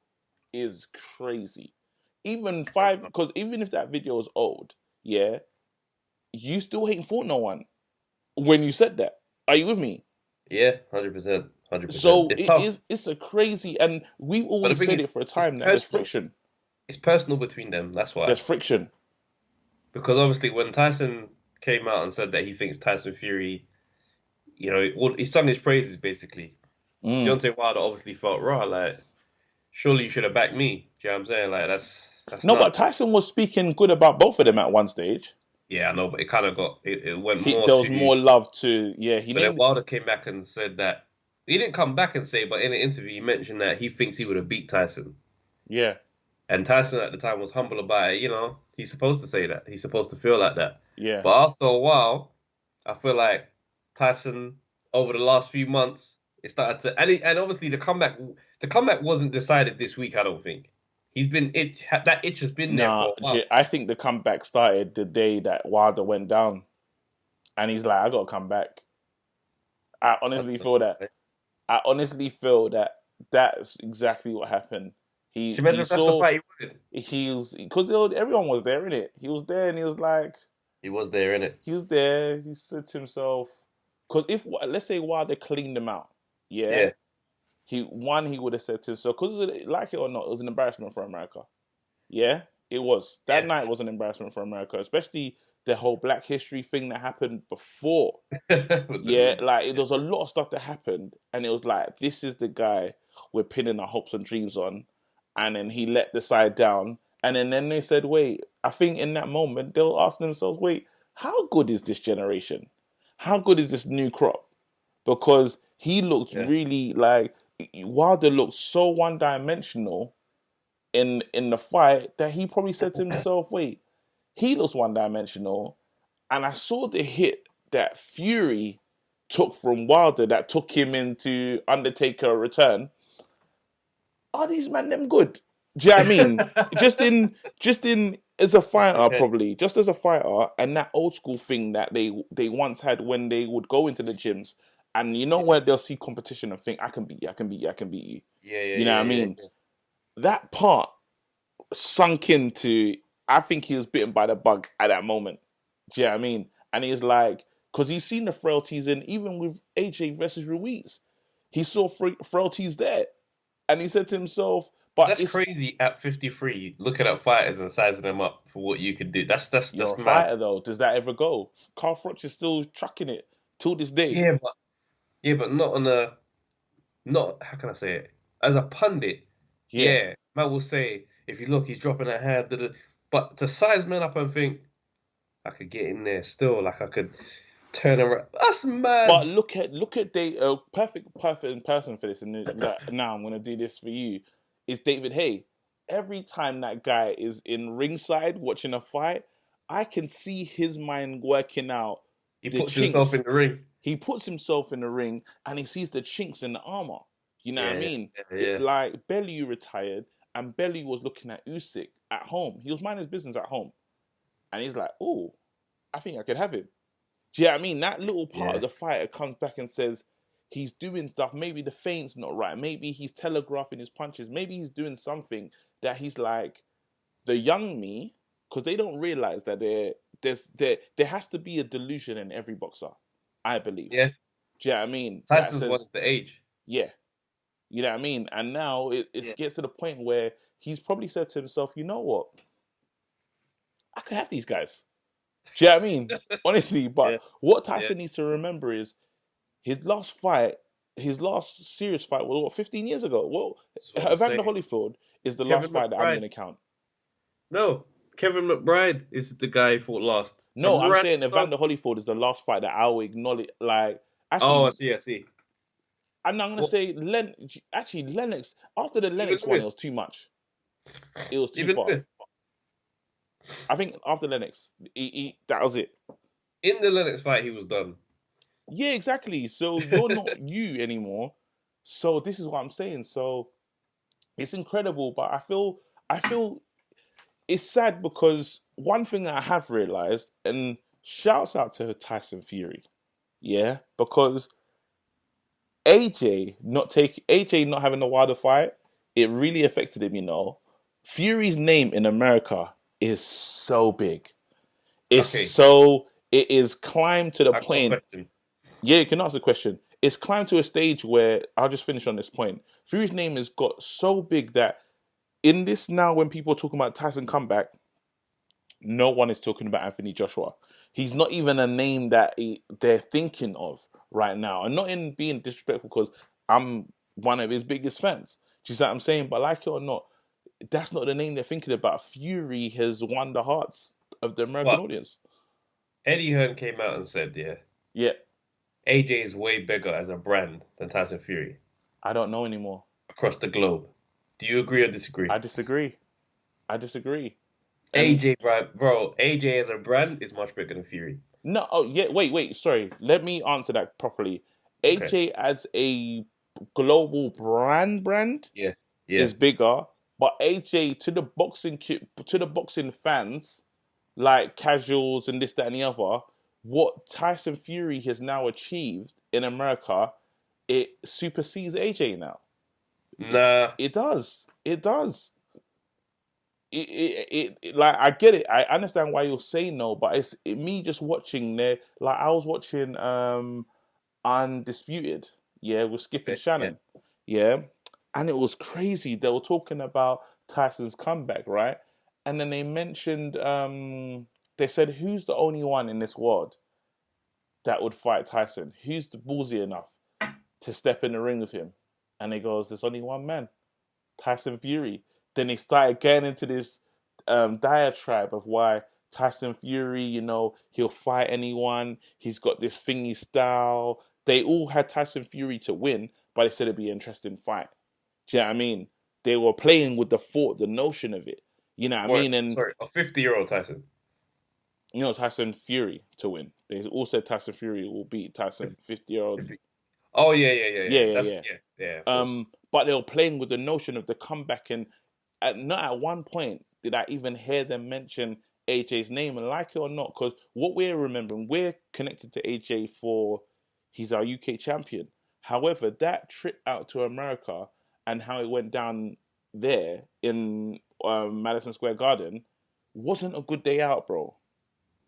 is crazy. Even if that video is old, yeah, you still ain't fought no one when you said that. Are you with me? Yeah, 100%. 100%. So it's a crazy, and we've always said it for a time that there's friction. It's personal between them, that's why. There's friction. Because obviously when Tyson came out and said that he thinks Tyson Fury, he sung his praises basically. Deontay Wilder obviously felt raw, like, surely you should have backed me. Do you know what I'm saying? Like, that's no, but Tyson was speaking good about both of them at one stage. Yeah, I know, but it kind of it went more. There was more love to, But then Wilder came back and said that, he didn't come back and say, but in an interview he mentioned that he thinks he would have beat Tyson. Yeah. And Tyson at the time was humble about it, he's supposed to say that. He's supposed to feel like that. Yeah. But after a while, I feel like Tyson, over the last few months, it started to, and obviously the comeback wasn't decided this week, I don't think. That itch has been there for a while. I think the comeback started the day that Wilder went down. And he's like, I got to come back. I honestly feel that that's exactly what happened. He saw that's the fight he wanted. Because everyone was there, innit? He was there and he was like... He was there, innit? He was there. He said to himself... Because let's say Wilder cleaned him out, yeah. He would have said to himself, because like it or not, it was an embarrassment for America. Yeah, it was. That night was an embarrassment for America, especially the whole Black History thing that happened before. Yeah, like there was a lot of stuff that happened, and it was like, this is the guy we're pinning our hopes and dreams on, and then he let the side down, and then they said, wait, I think in that moment, they were asking themselves, wait, how good is this generation? How good is this new crop? Because he looked really like... Wilder looked so one-dimensional in the fight that he probably said to himself, wait, he looks one-dimensional, and I saw the hit that Fury took from Wilder that took him into Undertaker return. Are these men them good? Do you know what I mean? just in as a fighter, probably. Just as a fighter, and that old school thing that they once had when they would go into the gyms. And where they'll see competition and think, I can beat you. Yeah. You know what I mean? Yeah. That part sunk into, I think he was bitten by the bug at that moment. Do you know what I mean? And he's like, because he's seen the frailties in, even with AJ versus Ruiz, he saw frailties there. And he said to himself, but that's crazy at 53, looking at fighters and sizing them up for what you could do. That's you're a mad. Fighter though. Does that ever go? Carl Froch is still trucking it till this day. Yeah, but not how can I say it? As a pundit, man will say, if you look, he's dropping a hand. But to size men up and think, I could get in there still, like I could. Turn around. That's mad. But look at the perfect person for this. And like, now I'm gonna do this for you. Is David Haye. Every time that guy is in ringside watching a fight, I can see his mind working out. He puts himself in the ring. He puts himself in the ring and he sees the chinks in the armor. You know what I mean? Yeah. Like Bellew retired and Bellew was looking at Usyk at home. He was minding his business at home. And he's like, oh, I think I could have him. Do you know what I mean? That little part of the fighter comes back and says he's doing stuff. Maybe the feint's not right. Maybe he's telegraphing his punches. Maybe he's doing something that he's like, the young me, because they don't realize that there has to be a delusion in every boxer, I believe. Yeah. Do you know what I mean? Tyson's wants the age. Yeah. You know what I mean? And now it gets to the point where he's probably said to himself, you know what? I could have these guys. Do you know what I mean? Honestly, but what Tyson needs to remember is his last serious fight was 15 years ago? Well, Evander Holyfield is the last fight that I'm going to count. No, Kevin McBride is the guy who fought last. No, I'm saying Evander Holyfield is the last fight that I will acknowledge. Like, actually, I see. And I'm going to say, Lennox, after the Lennox one, it was too much. It was too far. I think after Lennox, that was it. In the Lennox fight, he was done. Yeah, exactly. So you're not you anymore. So this is what I'm saying. So it's incredible, but I feel it's sad because one thing I have realized, and shouts out to Tyson Fury, yeah, because AJ not having the Wilder fight, it really affected him. You know, Fury's name in America is so big. It is climbed to the point. Yeah, you can ask the question. It's climbed to a stage where, I'll just finish on this point. Fury's name has got so big that in this now, when people are talking about Tyson comeback, no one is talking about Anthony Joshua. He's not even a name that they're thinking of right now. And not in being disrespectful, because I'm one of his biggest fans. Do you see what I'm saying? But like it or not, that's not the name they're thinking about. Fury has won the hearts of the American audience. Eddie Hearn came out and said, AJ is way bigger as a brand than Tyson Fury. I don't know anymore. Across the globe. Do you agree or disagree? I disagree. AJ, bro, AJ as a brand is much bigger than Fury. No, wait, sorry. Let me answer that properly. AJ as a global brand is bigger, but AJ to the boxing fans, like casuals and this, that, and the other, what Tyson Fury has now achieved in America, it supersedes AJ now. Nah. It does. It like, I get it. I understand why you'll say no, but it's me just watching there. Like, I was watching Undisputed, with Skip and Shannon, and it was crazy. They were talking about Tyson's comeback, right? And then they mentioned, they said, who's the only one in this world that would fight Tyson? Who's the ballsy enough to step in the ring with him? And he goes, there's only one man, Tyson Fury. Then they started getting into this diatribe of why Tyson Fury, he'll fight anyone. He's got this thingy style. They all had Tyson Fury to win, but they said it'd be an interesting fight. Do you know what I mean? They were playing with the notion of it. You know what I mean? And sorry, a 50-year-old Tyson. Tyson Fury to win. They all said Tyson Fury will beat Tyson, 50-year-old. Oh, yeah. But they were playing with the notion of the comeback, and not at one point did I even hear them mention AJ's name. And like it or not, because what we're remembering, we're connected to AJ for he's our UK champion. However, that trip out to America and how it went down there in Madison Square Garden wasn't a good day out, bro.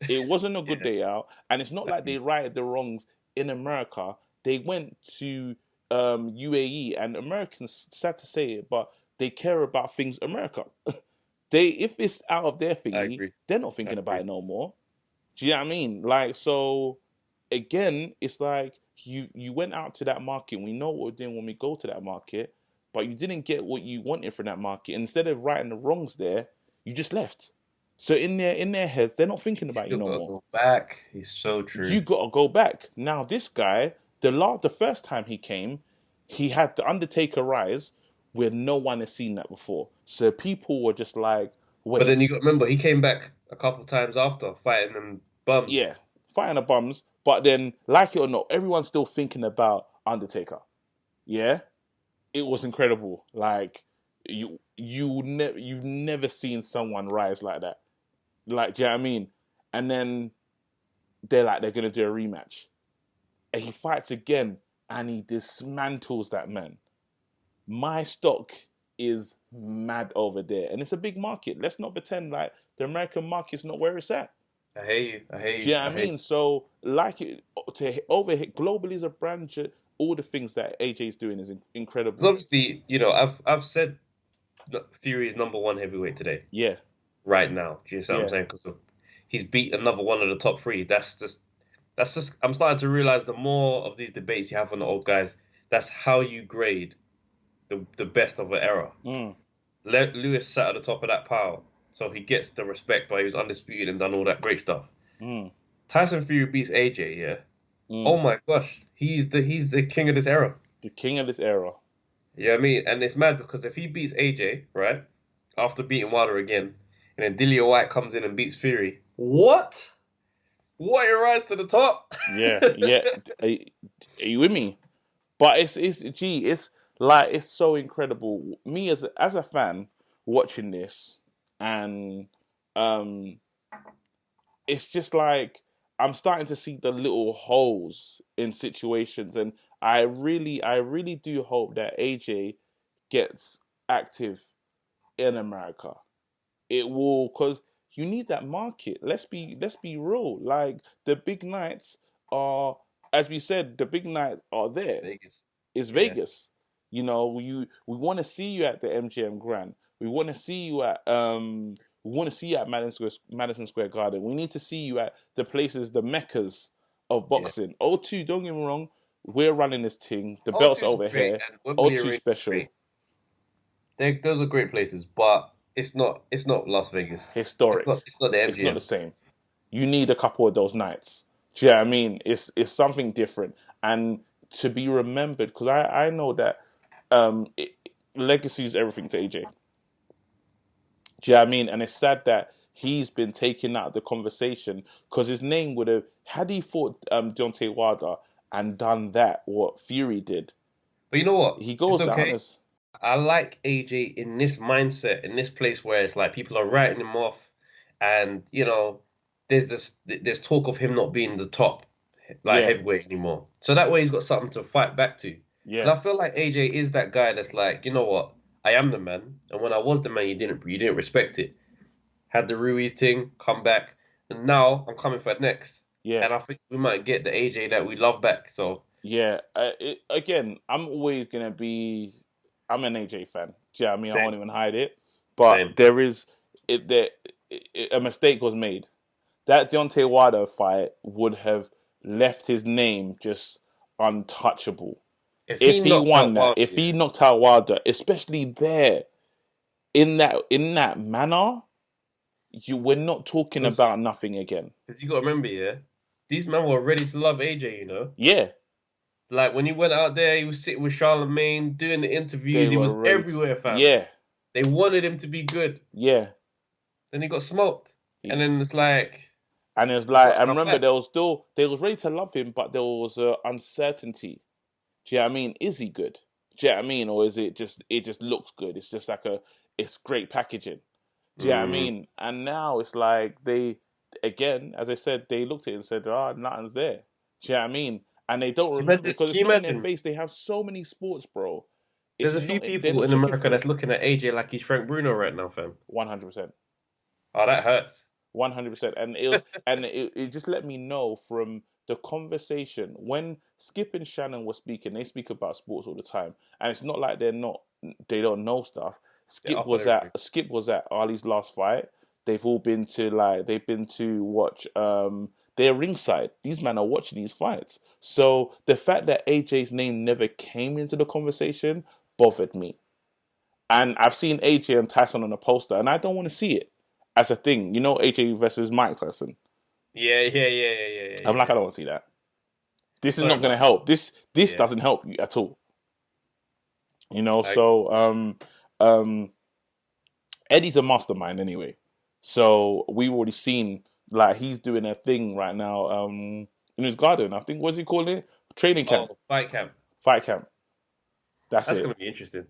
It wasn't a good day out. And it's not like they righted the wrongs in America. They went to UAE, and Americans, sad to say it, but they care about things America. If it's out of their thingy, they're not thinking about it no more. Do you know what I mean? Like, so again, it's like you went out to that market. We know what we're doing when we go to that market, but you didn't get what you wanted from that market. Instead of righting the wrongs there, you just left. So in their heads, they're not thinking about you no more. Go back. It's so true. You got to go back. Now this guy, the first time he came, he had the Undertaker rise, where no one has seen that before. So people were just like, wait. But then you got to remember, he came back a couple times after fighting them bums. Yeah, fighting the bums. But then, like it or not, everyone's still thinking about Undertaker. Yeah, it was incredible. Like you've never seen someone rise like that. Like, do you know what I mean? And then they're gonna do a rematch, and he fights again, and he dismantles that man. My stock is mad over there, and it's a big market. Let's not pretend like the American market's not where it's at. I hear you. Do you know what I mean? So, to overhit globally as a brand, all the things that AJ's doing is incredible. Because obviously, I've said Fury is number 1 heavyweight today. Yeah. Right now, do you see what I'm saying? Because he's beat another one of the top 3. That's just. I'm starting to realize the more of these debates you have on the old guys, that's how you grade the best of an era. Lewis sat at the top of that pile, so he gets the respect, but he was undisputed and done all that great stuff. Tyson Fury beats AJ, yeah. Oh my gosh, he's the king of this era. The king of this era. Yeah, I mean, and it's mad because if he beats AJ, right, after beating Wilder again, and then Dillian White comes in and beats Fury, what a rise to the top. Yeah. Are you with me? But it's like, it's so incredible. Me as a fan watching this, and it's just like I'm starting to see the little holes in situations, and I really do hope that AJ gets active in America. It will, because you need that market. Let's be real. Like, the big nights are, as we said, the big nights are there. Vegas. It's Vegas. You know, we want to see you at the MGM Grand. We want to see you at Madison Square Garden. We need to see you at the places, the meccas of boxing. O2, don't get me wrong, we're running this thing. The belt's over here. O2 special. Those are great places, but it's not Las Vegas. Historic. It's not the MGM. It's not the same. You need a couple of those nights. Do you know what I mean? It's something different, and to be remembered, because I know that legacy is everything to AJ. Do you know what I mean? And it's sad that he's been taken out of the conversation, because his name would have, had he fought Deontay Wilder and done that, what Fury did. But you know what? He goes down as... I like AJ in this mindset, in this place where it's like people are writing him off, and there's talk of him not being the top heavyweight anymore. So that way he's got something to fight back to. Yeah. I feel like AJ is that guy that's like, you know what? I am the man, and when I was the man, you didn't respect it. Had the Ruiz thing, come back, and now I'm coming for next. Yeah. And I think we might get the AJ that we love back. So yeah, again, I'm always gonna be. I'm an AJ fan. Do you know what I mean? Same. I won't even hide it. But there is a mistake was made. That Deontay Wilder fight would have left his name just untouchable. If he won that, Wilder, if he knocked out Wilder, especially there, in that manner, we're not talking about nothing again. Because you got to remember, these men were ready to love AJ, you know? Yeah. Like, when he went out there, he was sitting with Charlemagne, doing the interviews. He was everywhere, fam. Yeah. They wanted him to be good. Yeah. Then he got smoked. And then it's like... And it was like, I remember they was ready to love him, but there was uncertainty. Do you know what I mean? Is he good? Do you know what I mean? Or is it just looks good? It's just like it's great packaging. Do you know what I mean? And now it's like they, again, as I said, they looked at it and said, nothing's there. Do you know what I mean? And they don't remember, because it's not in their face. They have so many sports, bro. There's a few people in America that's looking at AJ like he's Frank Bruno right now, fam. 100%. Oh, that hurts. 100%. And it just let me know from the conversation when Skip and Shannon were speaking. They speak about sports all the time, and it's not like they don't know stuff. Skip was at Ali's last fight. They've been to watch. They're ringside. These men are watching these fights. So the fact that AJ's name never came into the conversation bothered me. And I've seen AJ and Tyson on a poster, and I don't want to see it. as a thing. You know, AJ versus Mike Tyson. Yeah. I'm like, I don't want to see that. This is not going to help. This doesn't help you at all. You know, Eddie's a mastermind anyway. So we've already seen, like, he's doing a thing right now in his garden. I think, what's he calling it? Training camp. Oh, fight camp. Fight camp. That's going to be interesting.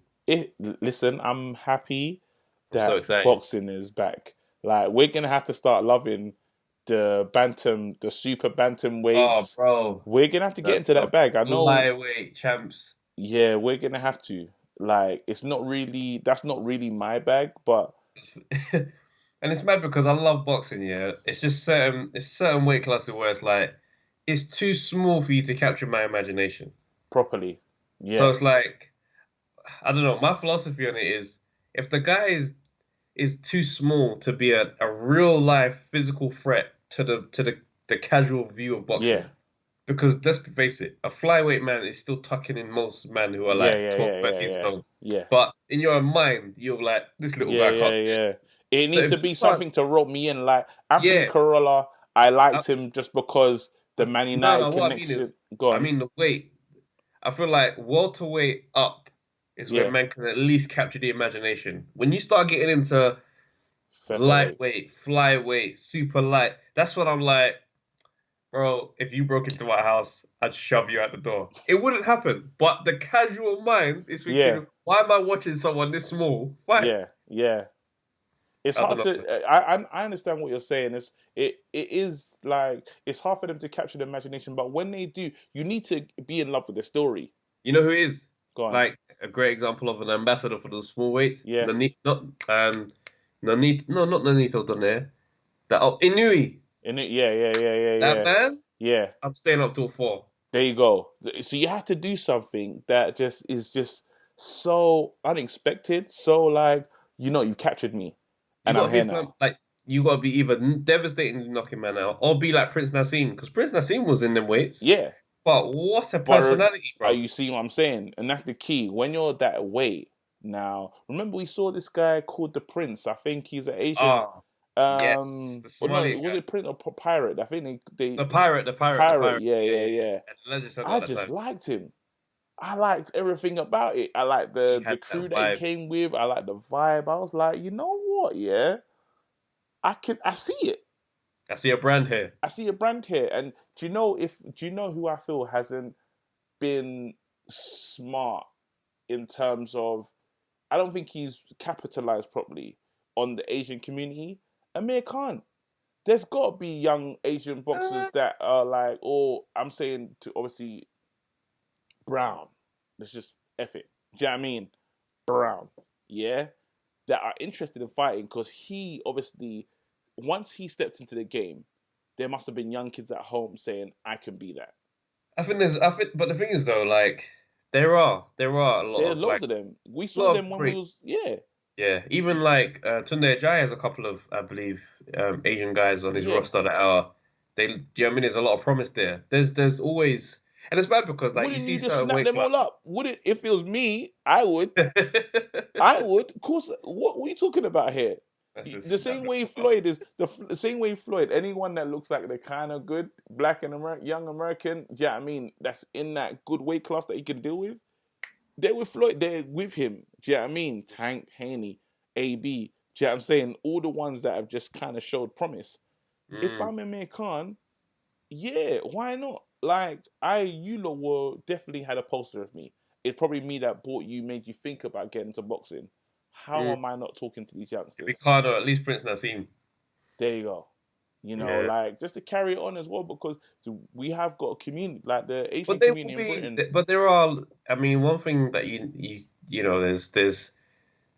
Listen, I'm happy that boxing is back. Like, we're going to have to start loving the super bantam weights. Oh, bro. We're going to have to get into that bag. I know. Lightweight champs. Yeah, we're going to have to. Like, that's not really my bag, but. And it's mad because I love boxing, yeah. It's just certain weight classes where it's like, it's too small for you to capture my imagination. Properly. Yeah. So it's like, I don't know, my philosophy on it is, if the guy is too small to be a real life physical threat to the casual view of boxing. Yeah. Because let's face it, a flyweight man is still tucking in most men who are like 12, 13 stone. Yeah. But in your mind, you're like, this little guy can't. Yeah. It needs to be something to rope me in. Like, Anthony Corolla, I liked him just because the Man United connection. I mean the weight. I feel like welterweight up is where men can at least capture the imagination. When you start getting into lightweight, flyweight, super light, that's when I'm like, bro, if you broke into my house, I'd shove you out the door. It wouldn't happen. But the casual mind is thinking, why am I watching someone this small fight? Yeah. It's hard to. I understand what you're saying. It is like, it's hard for them to capture the imagination. But when they do, you need to be in love with the story. You know who is? Go on. Like a great example of an ambassador for the small weights. Yeah. Not Nonito Donaire. Inui. That man. Yeah. I'm staying up till 4. There you go. So you have to do something that is just so unexpected. So like, you've captured me. And I'm here now. Like, you got to be either devastatingly knocking man out or be like Prince Nassim. Because Prince Nassim was in them weights. Yeah. But what a personality, bro. You see what I'm saying? And that's the key. When you're that weight, now, remember we saw this guy called the Prince. I think he's an Asian. Yes. Was it Prince or Pirate? I think they The Pirate. Yeah. I just liked him. I liked everything about it. I liked the crew that he came with. I liked the vibe. I was like, you know what? Yeah, I see it. I see a brand here. And do you know who I feel hasn't been smart in terms of? I don't think he's capitalized properly on the Asian community. Amir Khan. There's got to be young Asian boxers that are like, I'm saying to obviously. Brown. Let's just F it. Do you know what I mean? Brown. Yeah? That are interested in fighting because he obviously, once he stepped into the game, there must have been young kids at home saying, I can be that. But the thing is though, like, there are a lot There's loads of them. We saw them when we was, Yeah, even like Tunde Ajayi has a couple of, I believe, Asian guys on his roster that are, do you know what I mean? There's a lot of promise there. There's always... And it's bad because, like, Wouldn't you see just certain snap them all up? Would it? If it was me, I would. I would. Of course. What are you talking about here? The same way Floyd is the same way Floyd. Anyone that looks like they're kind of good, black and young American, I mean, that's in that good weight class that he can deal with. They're with Floyd. They're with him. Do you know what I mean? Tank, Haney, AB. Do you know what I'm saying? All the ones that have just kind of showed promise. If I'm Amir Khan, why not? Like, you lot were definitely had a poster of me. It's probably me that made you think about getting into boxing. How am I not talking to these youngsters? Ricardo, at least Prince Nassim. There you go. Like, just to carry it on as well, because we have got a community, like the Asian community in Britain. But there are, I mean, one thing that there's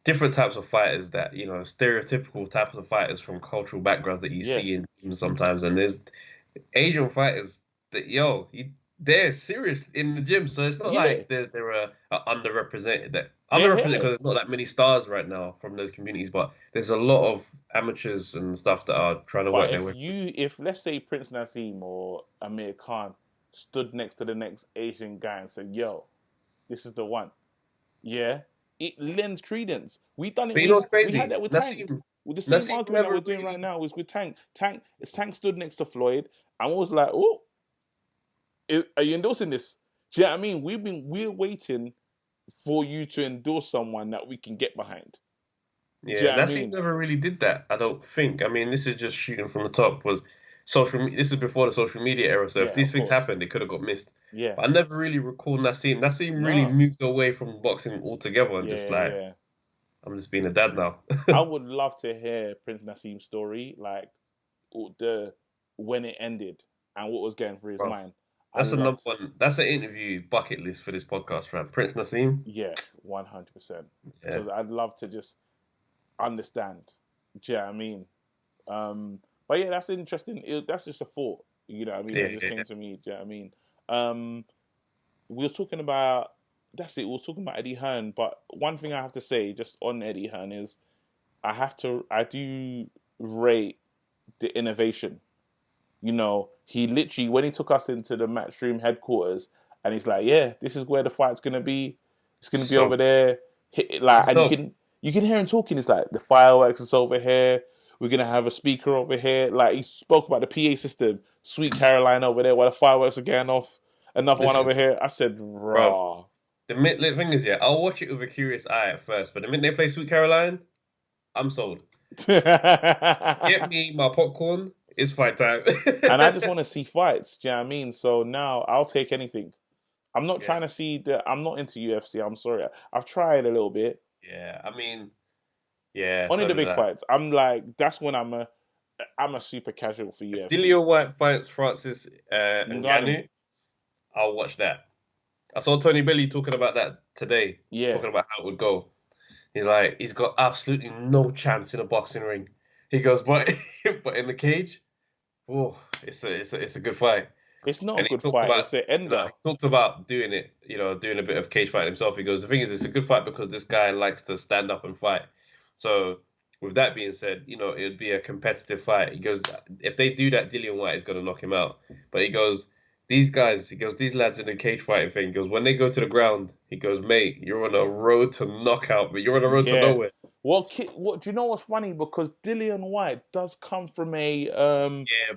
different types of fighters that, stereotypical types of fighters from cultural backgrounds that you see in teams sometimes. And there's Asian fighters that they're serious in the gym, so it's not like they're underrepresented. Underrepresented because there's not that many stars right now from those communities, but there's a lot of amateurs and stuff that are trying to work their way. If let's say Prince Nassim or Amir Khan stood next to the next Asian guy and said, "Yo, this is the one," it lends credence. We done it. But you know what's crazy? We had that with Tank. Well, the same argument that we're doing right now is with Tank. Tank stood next to Floyd and was like, "Oh, are you endorsing this?" Do you know what I mean? We're waiting for you to endorse someone that we can get behind. Yeah, Nassim never really did that, I don't think. I mean, this is just shooting from the top. This is before the social media era, so if these things happened, they could have got missed. Yeah. But I never really recall Nassim. Nassim really moved away from boxing altogether and I'm just being a dad now. I would love to hear Prince Nassim's story, like when it ended and what was going through his mind. That's another one. That's an interview bucket list for this podcast, man. Prince Nassim. Yeah, 100%. Because I'd love to just understand. Do you know what I mean? But yeah, that's interesting. That's just a thought. You know what I mean? It just came to me. Do you know what I mean? We were talking about. That's it. We were talking about Eddie Hearn. But one thing I have to say, just on Eddie Hearn, is I do rate the innovation. You know, he literally, when he took us into the Matchroom headquarters, and he's like, "Yeah, this is where the fight's gonna be. It's gonna be over there." And you can hear him talking. It's like the fireworks is over here. We're gonna have a speaker over here. Like he spoke about the PA system. Sweet Caroline over there, while the fireworks are going off. Another one over here. I said, "Raw." The thing is, I'll watch it with a curious eye at first, but the minute they play Sweet Caroline, I'm sold. Get me my popcorn. It's fight time. And I just want to see fights. Do you know what I mean? So now I'll take anything. I'm not trying to see I'm not into UFC. I'm sorry. I've tried a little bit. Yeah, I mean, only the big fights. I'm like, that's when I'm a super casual for UFC. Dillian White fights Francis Ngannou. I'll watch that. I saw Tony Billy talking about that today. Yeah, talking about how it would go. He's like, he's got absolutely no chance in a boxing ring. He goes, but in the cage, it's a good fight. It's not a good fight. It's an ender. He talked about doing it, doing a bit of cage fighting himself. He goes, the thing is, it's a good fight because this guy likes to stand up and fight. So with that being said, it would be a competitive fight. He goes, if they do that, Dillian White is going to knock him out. But he goes, these lads in the cage fighting thing, he goes, when they go to the ground, he goes, mate, you're on a road to knockout, but you're on a road to nowhere. What do you know what's funny? Because Dillian White does come from a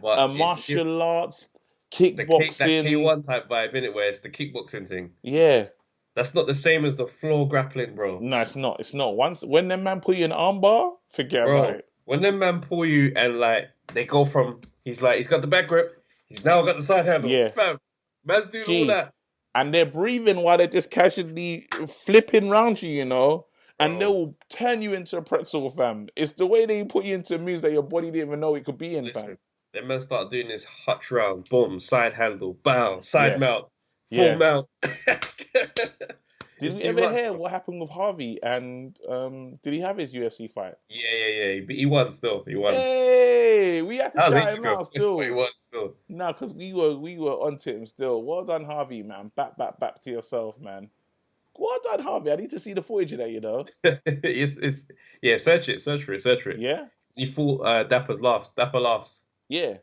martial arts, kickboxing. That K1 type vibe, innit, where it's the kickboxing thing. Yeah. That's not the same as the floor grappling, bro. No, it's not. It's not. When them man put you in armbar, forget about it. When them man pull you and they go from, he's got the back grip, he's now got the side handle. Yeah. Fam, man's doing all that. And they're breathing while they're just casually flipping around you, and they'll turn you into a pretzel, fam. It's the way they put you into moves that your body didn't even know it could be in, fam. Then men start doing this hutch round, boom, side handle, bow, side mount, full mount. Did we ever hear what happened with Harvey? And did he have his UFC fight? Yeah. He won still. He won. Hey, we had to shout him out still. He won still. No, because we were onto him still. Well done, Harvey, man. Back to yourself, man. Well done, Harvey. I need to see the footage of that, search for it. Yeah. He fought Dapper Laughs. Yeah.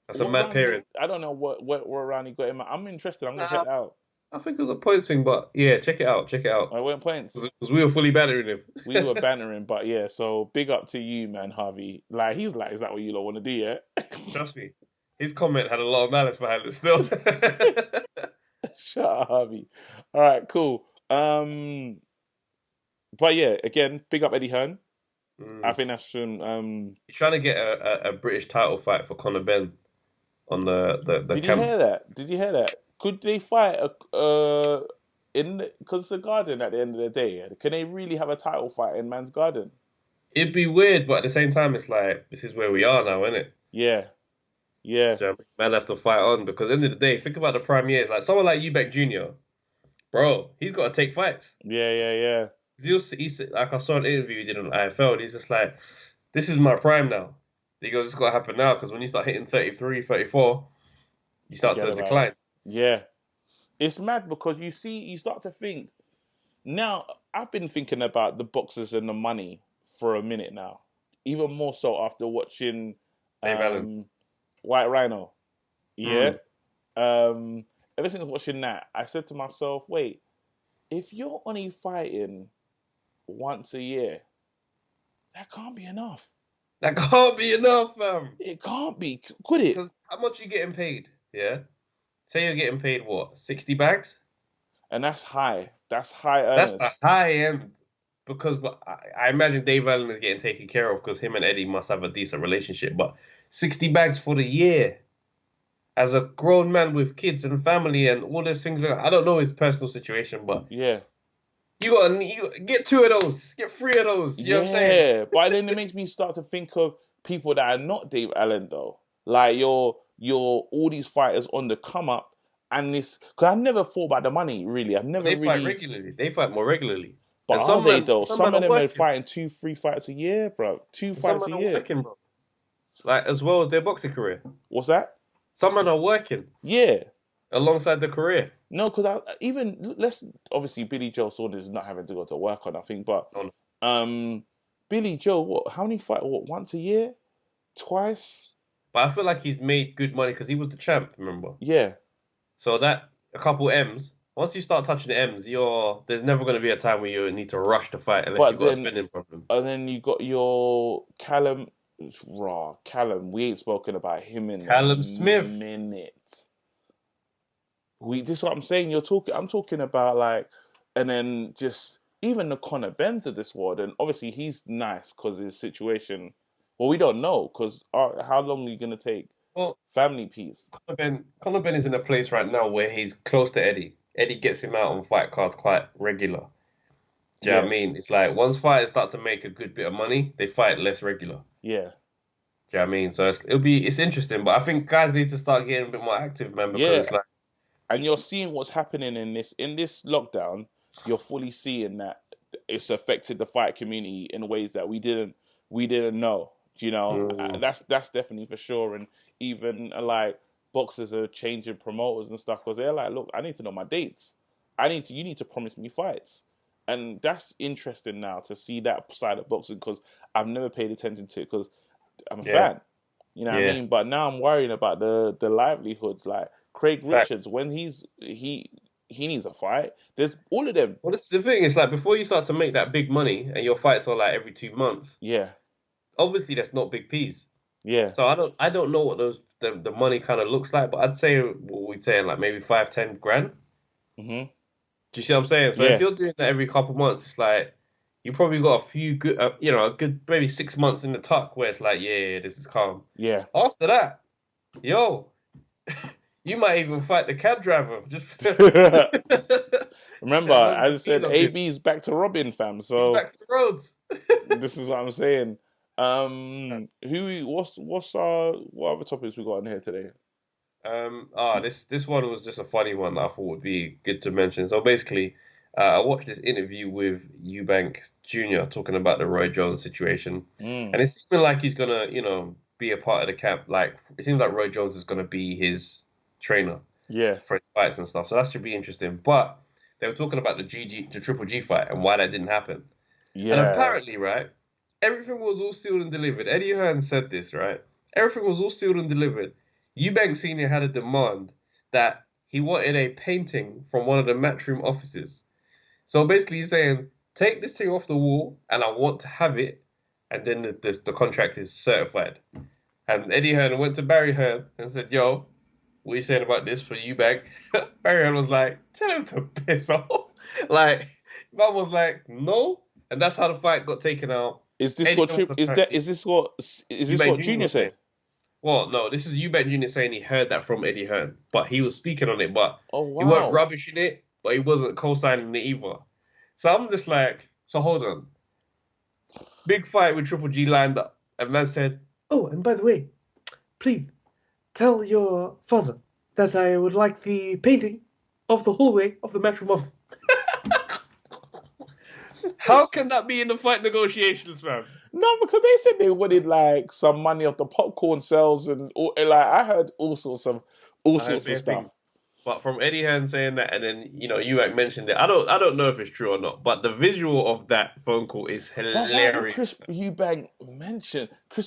That's a mad pairing. I don't know what round he got him. I'm interested. I'm gonna check it out. I think it was a points thing, but yeah, check it out. I went points. Because we were fully bantering him. We were bantering, but yeah, so big up to you, man, Harvey. Like, he's like, is that what you lot want to do, yeah? Trust me. His comment had a lot of malice behind it still. Shut up, Harvey. All right, cool. But yeah, again, big up Eddie Hearn. I think that's some... He's trying to get a British title fight for Conor Benn on the Did you hear that? Could they fight because it's a garden at the end of the day? Can they really have a title fight in man's garden? It'd be weird, but at the same time, it's like, this is where we are now, isn't it? Yeah. So man have to fight on, because at the end of the day, think about the prime years. Like someone like Eubank Jr., bro, he's got to take fights. Yeah. He's like, I saw an interview he did on IFL, and he's just like, this is my prime now. He goes, it's got to happen now, because when you start hitting 33, 34, you start to decline. Yeah. It's mad because you start to think. Now, I've been thinking about the boxers and the money for a minute now. Even more so after watching White Rhino. Yeah. Ever since watching that, I said to myself, wait, if you're only fighting once a year, that can't be enough. That can't be enough, fam. It can't be, could it? Because how much are you getting paid? Yeah. Say you're getting paid what, 60 bags? And that's high. That's high That's earners. the high end. Because I imagine Dave Allen is getting taken care of because him and Eddie must have a decent relationship. But 60 bags for the year, as a grown man with kids and family and all those things, I don't know his personal situation, but yeah, you gotta get 2 of those, get 3 of those. You know what I'm saying? Yeah, but then it makes me start to think of people that are not Dave Allen though. Like your all these fighters on the come up, and this because I never thought about the money really. I've never Fight regularly. They fight more regularly. But and are they though? Some of them are working. fighting 2-3 fights a year, bro. 2 fights a year. Working, bro. Like as well as their boxing career. What's that? Some men are working. Yeah. Alongside the career. No, because let's obviously Billy Joe Saunders is not having to go to work on nothing, but Billy Joe, how many fights? Once a year, twice? But I feel like he's made good money because he was the champ. Remember? Yeah. So that a couple M's. Once you start touching the M's, there's never going to be a time where you need to rush to fight unless you've got a spending problem. And then you got your Callum. Callum. We ain't spoken about him in Callum Smith. Minute. This is what I'm saying. I'm talking about like, and then just even the Conor Benns of this world, and obviously he's nice because his situation. Well, we don't know because how long are you gonna take? Well, family peace. Conor Benn is in a place right now where he's close to Eddie. Eddie gets him out on fight cards quite regular. Do you know what I mean? It's like once fighters start to make a good bit of money, they fight less regular. Yeah. Do you know what I mean? So it's interesting, but I think guys need to start getting a bit more active, man, because it's like. And you're seeing what's happening in this lockdown. You're fully seeing that it's affected the fight community in ways that we didn't know. You know, that's definitely for sure. And even like boxers are changing promoters and stuff because they're like, look, I need to know my dates. You need to promise me fights. And that's interesting now to see that side of boxing because I've never paid attention to it because I'm a fan. You know what I mean? But now I'm worrying about the livelihoods. Like Craig Richards, when he needs a fight. There's all of them. Well, this is the thing. It's like before you start to make that big money and your fights are like every 2 months. Yeah. Obviously, that's not big P's. Yeah. So I don't know what the money kind of looks like, but I'd say what we're saying like maybe 5-10 grand. Mm-hmm. Do you see what I'm saying? So if you're doing that every couple months, it's like you probably got a few good, a good maybe 6 months in the tuck where it's like, yeah, this is calm. Yeah. After that, you might even fight the cab driver. Just remember, as I said, AB's back to Robin, fam. So he's back to the roads. This is what I'm saying. What other topics we got on here today? This one was just a funny one that I thought would be good to mention. So basically, I watched this interview with Eubank Sr. talking about the Roy Jones situation, and it seemed like he's gonna, be a part of the camp. Like it seems like Roy Jones is gonna be his trainer, for his fights and stuff. So that should be interesting. But they were talking about the Triple G fight and why that didn't happen. Yeah. And apparently, right, everything was all sealed and delivered. Eddie Hearn said this, right? Everything was all sealed and delivered. Eubank Sr. had a demand that he wanted a painting from one of the Matchroom offices. So basically he's saying, take this thing off the wall and I want to have it. And then the contract is certified. And Eddie Hearn went to Barry Hearn and said, yo, what are you saying about this for Eubank? Barry Hearn was like, tell him to piss off. Like, man was like, no. And that's how the fight got taken out. Is this what Junior said? Well, no, this is Eubank Jr. saying he heard that from Eddie Hearn, but he was speaking on it, but he weren't rubbishing it, but he wasn't co-signing it either. So I'm just like, so hold on. Big fight with Triple G lined up, and man said, oh, and by the way, please tell your father that I would like the painting of the hallway of the Matchroom office. How can that be in the fight negotiations, man? No, because they said they wanted like some money off the popcorn sales and I heard all sorts of stuff. But from Eddie Hearn saying that, and then Eubank mentioned it. I don't know if it's true or not. But the visual of that phone call is hilarious. But Chris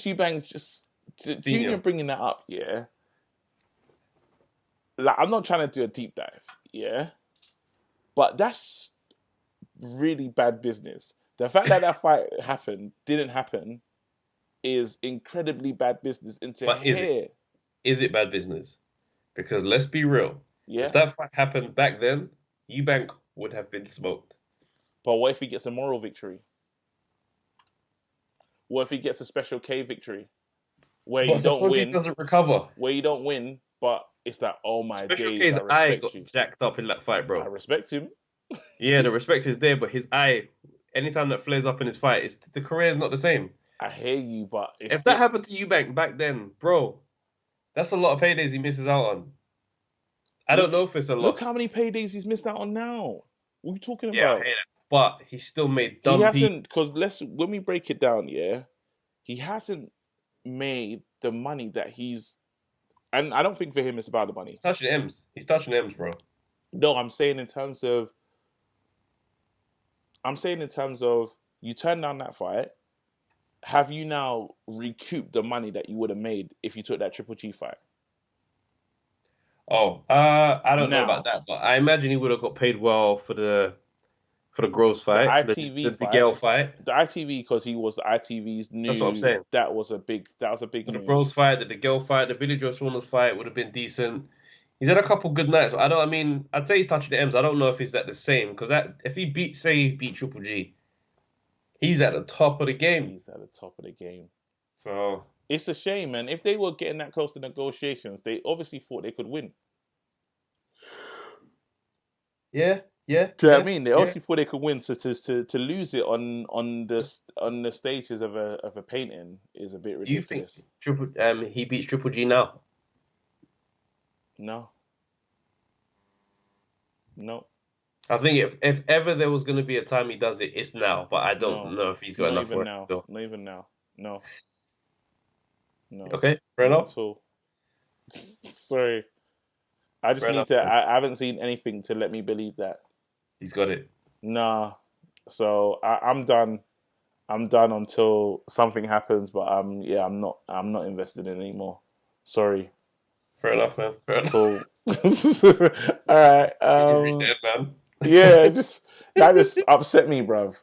Eubank just Junior bringing that up, yeah. Like I'm not trying to do a deep dive, yeah, but that's really bad business. The fact that fight didn't happen, is incredibly bad business into But here. Is it bad business? Because let's be real. Yeah. If that fight happened back then, Eubank would have been smoked. But what if he gets a moral victory? What if he gets a Special K victory? Where you don't win. He doesn't recover. Where you don't win, but it's that, oh my Special days, K's I eye respect got you. jacked up in that fight, bro. I respect him. Yeah, the respect is there, but his eye, anytime that flares up in his fight, the career is not the same. I hear you, but... If that happened to Eubank back then, bro, that's a lot of paydays he misses out on. I don't know if it's a lot. Look how many paydays he's missed out on now. What are you talking about? Yeah, I hear that. But he still made dumb beats. He hasn't, because when we break it down, yeah, he hasn't made the money that he's... And I don't think for him it's about the money. He's touching M's. He's touching M's, bro. No, I'm saying in terms of you turn down that fight. Have you now recouped the money that you would have made if you took that Triple G fight? Oh, I don't know about that, but I imagine he would have got paid well for the Gross fight, the ITV the Gale fight, the ITV, because he was the ITV's new. That's what I'm saying. That was a big. For the Gross fight, the Gale fight, the Billy Joe Saunders fight would have been decent. He's had a couple good nights. I'd say he's touching the M's. I don't know if he's at the same, because if he beat Triple G, he's at the top of the game. He's at the top of the game. So it's a shame, man. If they were getting that close to negotiations, they obviously thought they could win. Yeah. Do you know what I mean? They obviously thought they could win. So to lose it on the stages of a painting is a bit ridiculous. Do you think he beats Triple G now? No. I think if ever there was going to be a time he does it, it's now. But I don't know if he's got enough for it still. Not even now. No. Okay, fair enough. At all. Sorry. I just need to... I haven't seen anything to let me believe that. He's got it. Nah. So I'm done. I'm done until something happens, but I'm not invested in it anymore. Sorry. Fair enough, man. Fair enough. Cool. All right. Man. Yeah, that just upset me, bruv.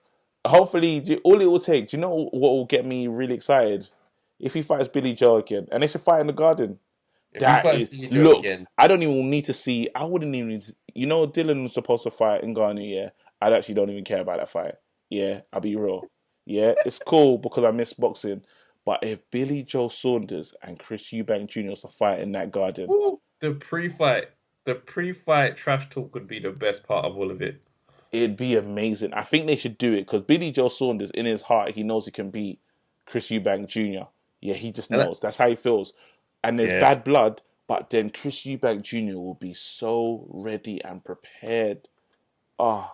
Hopefully, all it will take. Do you know what will get me really excited? If he fights Billy Joe again, and they should fight in the Garden. Again. I don't even need to see. I wouldn't even need to. You know, Dylan was supposed to fight in Ghana. Yeah, I actually don't even care about that fight. Yeah, I'll be real. Yeah, it's cool because I miss boxing. But if Billy Joe Saunders and Chris Eubank Jr. was to fight in that Garden, the pre-fight trash talk would be the best part of all of it. It'd be amazing. I think they should do it because Billy Joe Saunders, in his heart, he knows he can beat Chris Eubank Jr. Yeah, he just knows. That's how he feels. And there's bad blood, but then Chris Eubank Jr. will be so ready and prepared. Oh,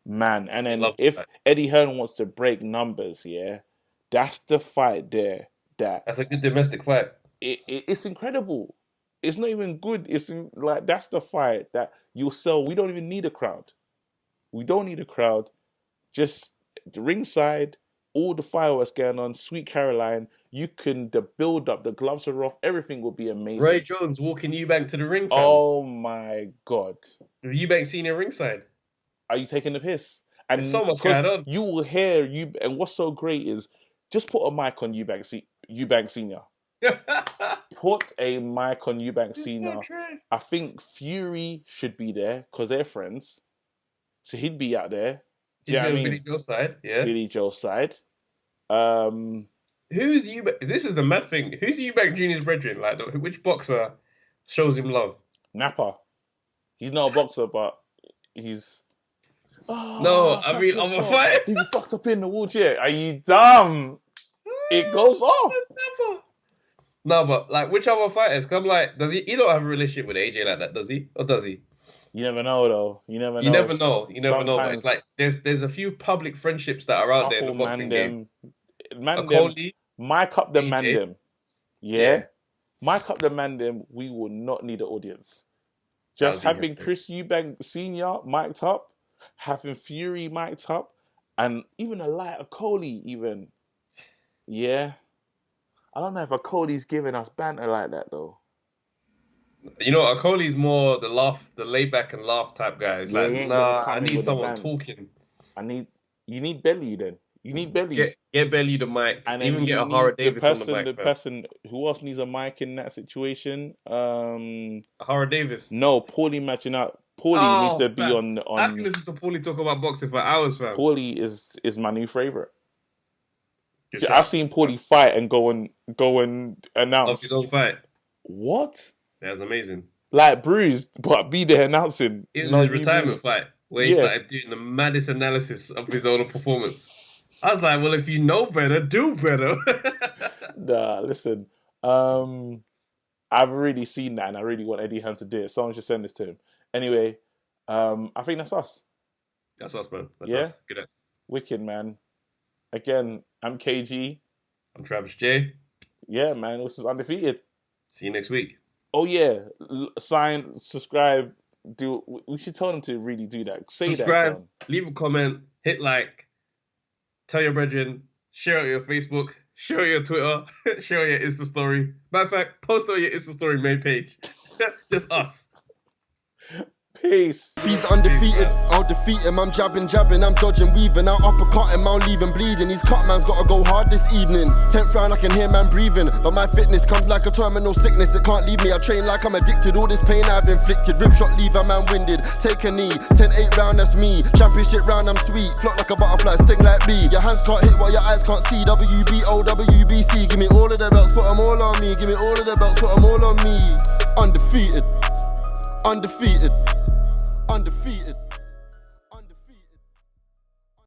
man. And then if Eddie Hearn wants to break numbers, yeah, that's the fight there. That's a good domestic fight. It's incredible. It's not even good. That's the fight that you'll sell. We don't even need a crowd. We don't need a crowd. Just the ringside, all the fireworks going on, Sweet Caroline. You can, the build up, the gloves are off, everything will be amazing. Ray Jones walking Eubank to the ring, fam. Oh my God. Eubank Sr. ringside. Are you taking the piss? And there's so much going on. You will hear you, and what's so great is just put a mic on Eubank Sr. Put a mic on Eubank Sr. So I think Fury should be there because they're friends. So he'd be out there. Do you know what I mean? Billy Joe's side, yeah. Billy Joe's side. Who's Eubank? This is the mad thing. Who's Eubank Jr.'s brethren? Like, which boxer shows him love? Napa. He's not a boxer, but he's... no, I mean, I'm a fighter. He be fucked up in the wheelchair. Are you dumb? It goes off. No, but like, which other fighters? Cause I'm like, does he don't have a relationship with AJ like that, does he? Or does he? You never know, though. You never know. You never know. But it's like there's a few public friendships that are out there in the boxing game. Mic up the man them. Yeah. Mic up the man them. We will not need an audience. Just having Chris Eubank Sr. mic'd up, having Fury mic'd up, and even a lighter Coley even. Yeah. I don't know if Cody's giving us banter like that though. You know, Akoli's more the laid back and laugh type guy. It's like, nah, I need someone talking. You need belly then. You need Belly. Get Belly the mic, and even get a Horror Davis on the mic. The person who else needs a mic in that situation? Horror Davis. No, Paulie matching up. Paulie needs to be on. I can listen to Paulie talk about boxing for hours, fam. Paulie is my new favorite. I've seen Paulie fight and go and announce of his own fight. What? That's amazing. Like bruised, but be there announcing. It was his retirement fight where he started doing the maddest analysis of his own performance. I was like, well, if you know better, do better. Nah, listen. I've really seen that, and I really want Eddie Hearn to do it. Someone should send this to him. Anyway, I think that's us. That's us, man. That's us. Good at. Wicked, man. Again, I'm KG. I'm Travis J. Yeah, man. This is Undefeated. See you next week. Oh, yeah. Sign, subscribe. We should tell them to really do that. Subscribe, leave a comment, hit like, tell your brethren, share it on your Facebook, share it on your Twitter, share it on your Insta story. Matter of fact, post it on your Insta story main page. Just us. Peace. He's undefeated, I'll defeat him. I'm jabbing, I'm dodging, weaving. I'll uppercut him, I'll leave him bleeding. He's cut man's gotta go hard this evening. 10th round, I can hear man breathing. But my fitness comes like a terminal sickness. It can't leave me, I train like I'm addicted. All this pain I've inflicted. Rib shot, leave a man winded. Take a knee, 10-8 round, that's me. Championship round, I'm sweet. Float like a butterfly, sting like bee. Your hands can't hit what your eyes can't see. WBO, WBC. Give me all of the belts, put them all on me. Give me all of the belts, put them all on me. Undefeated. Undefeated. Undefeated.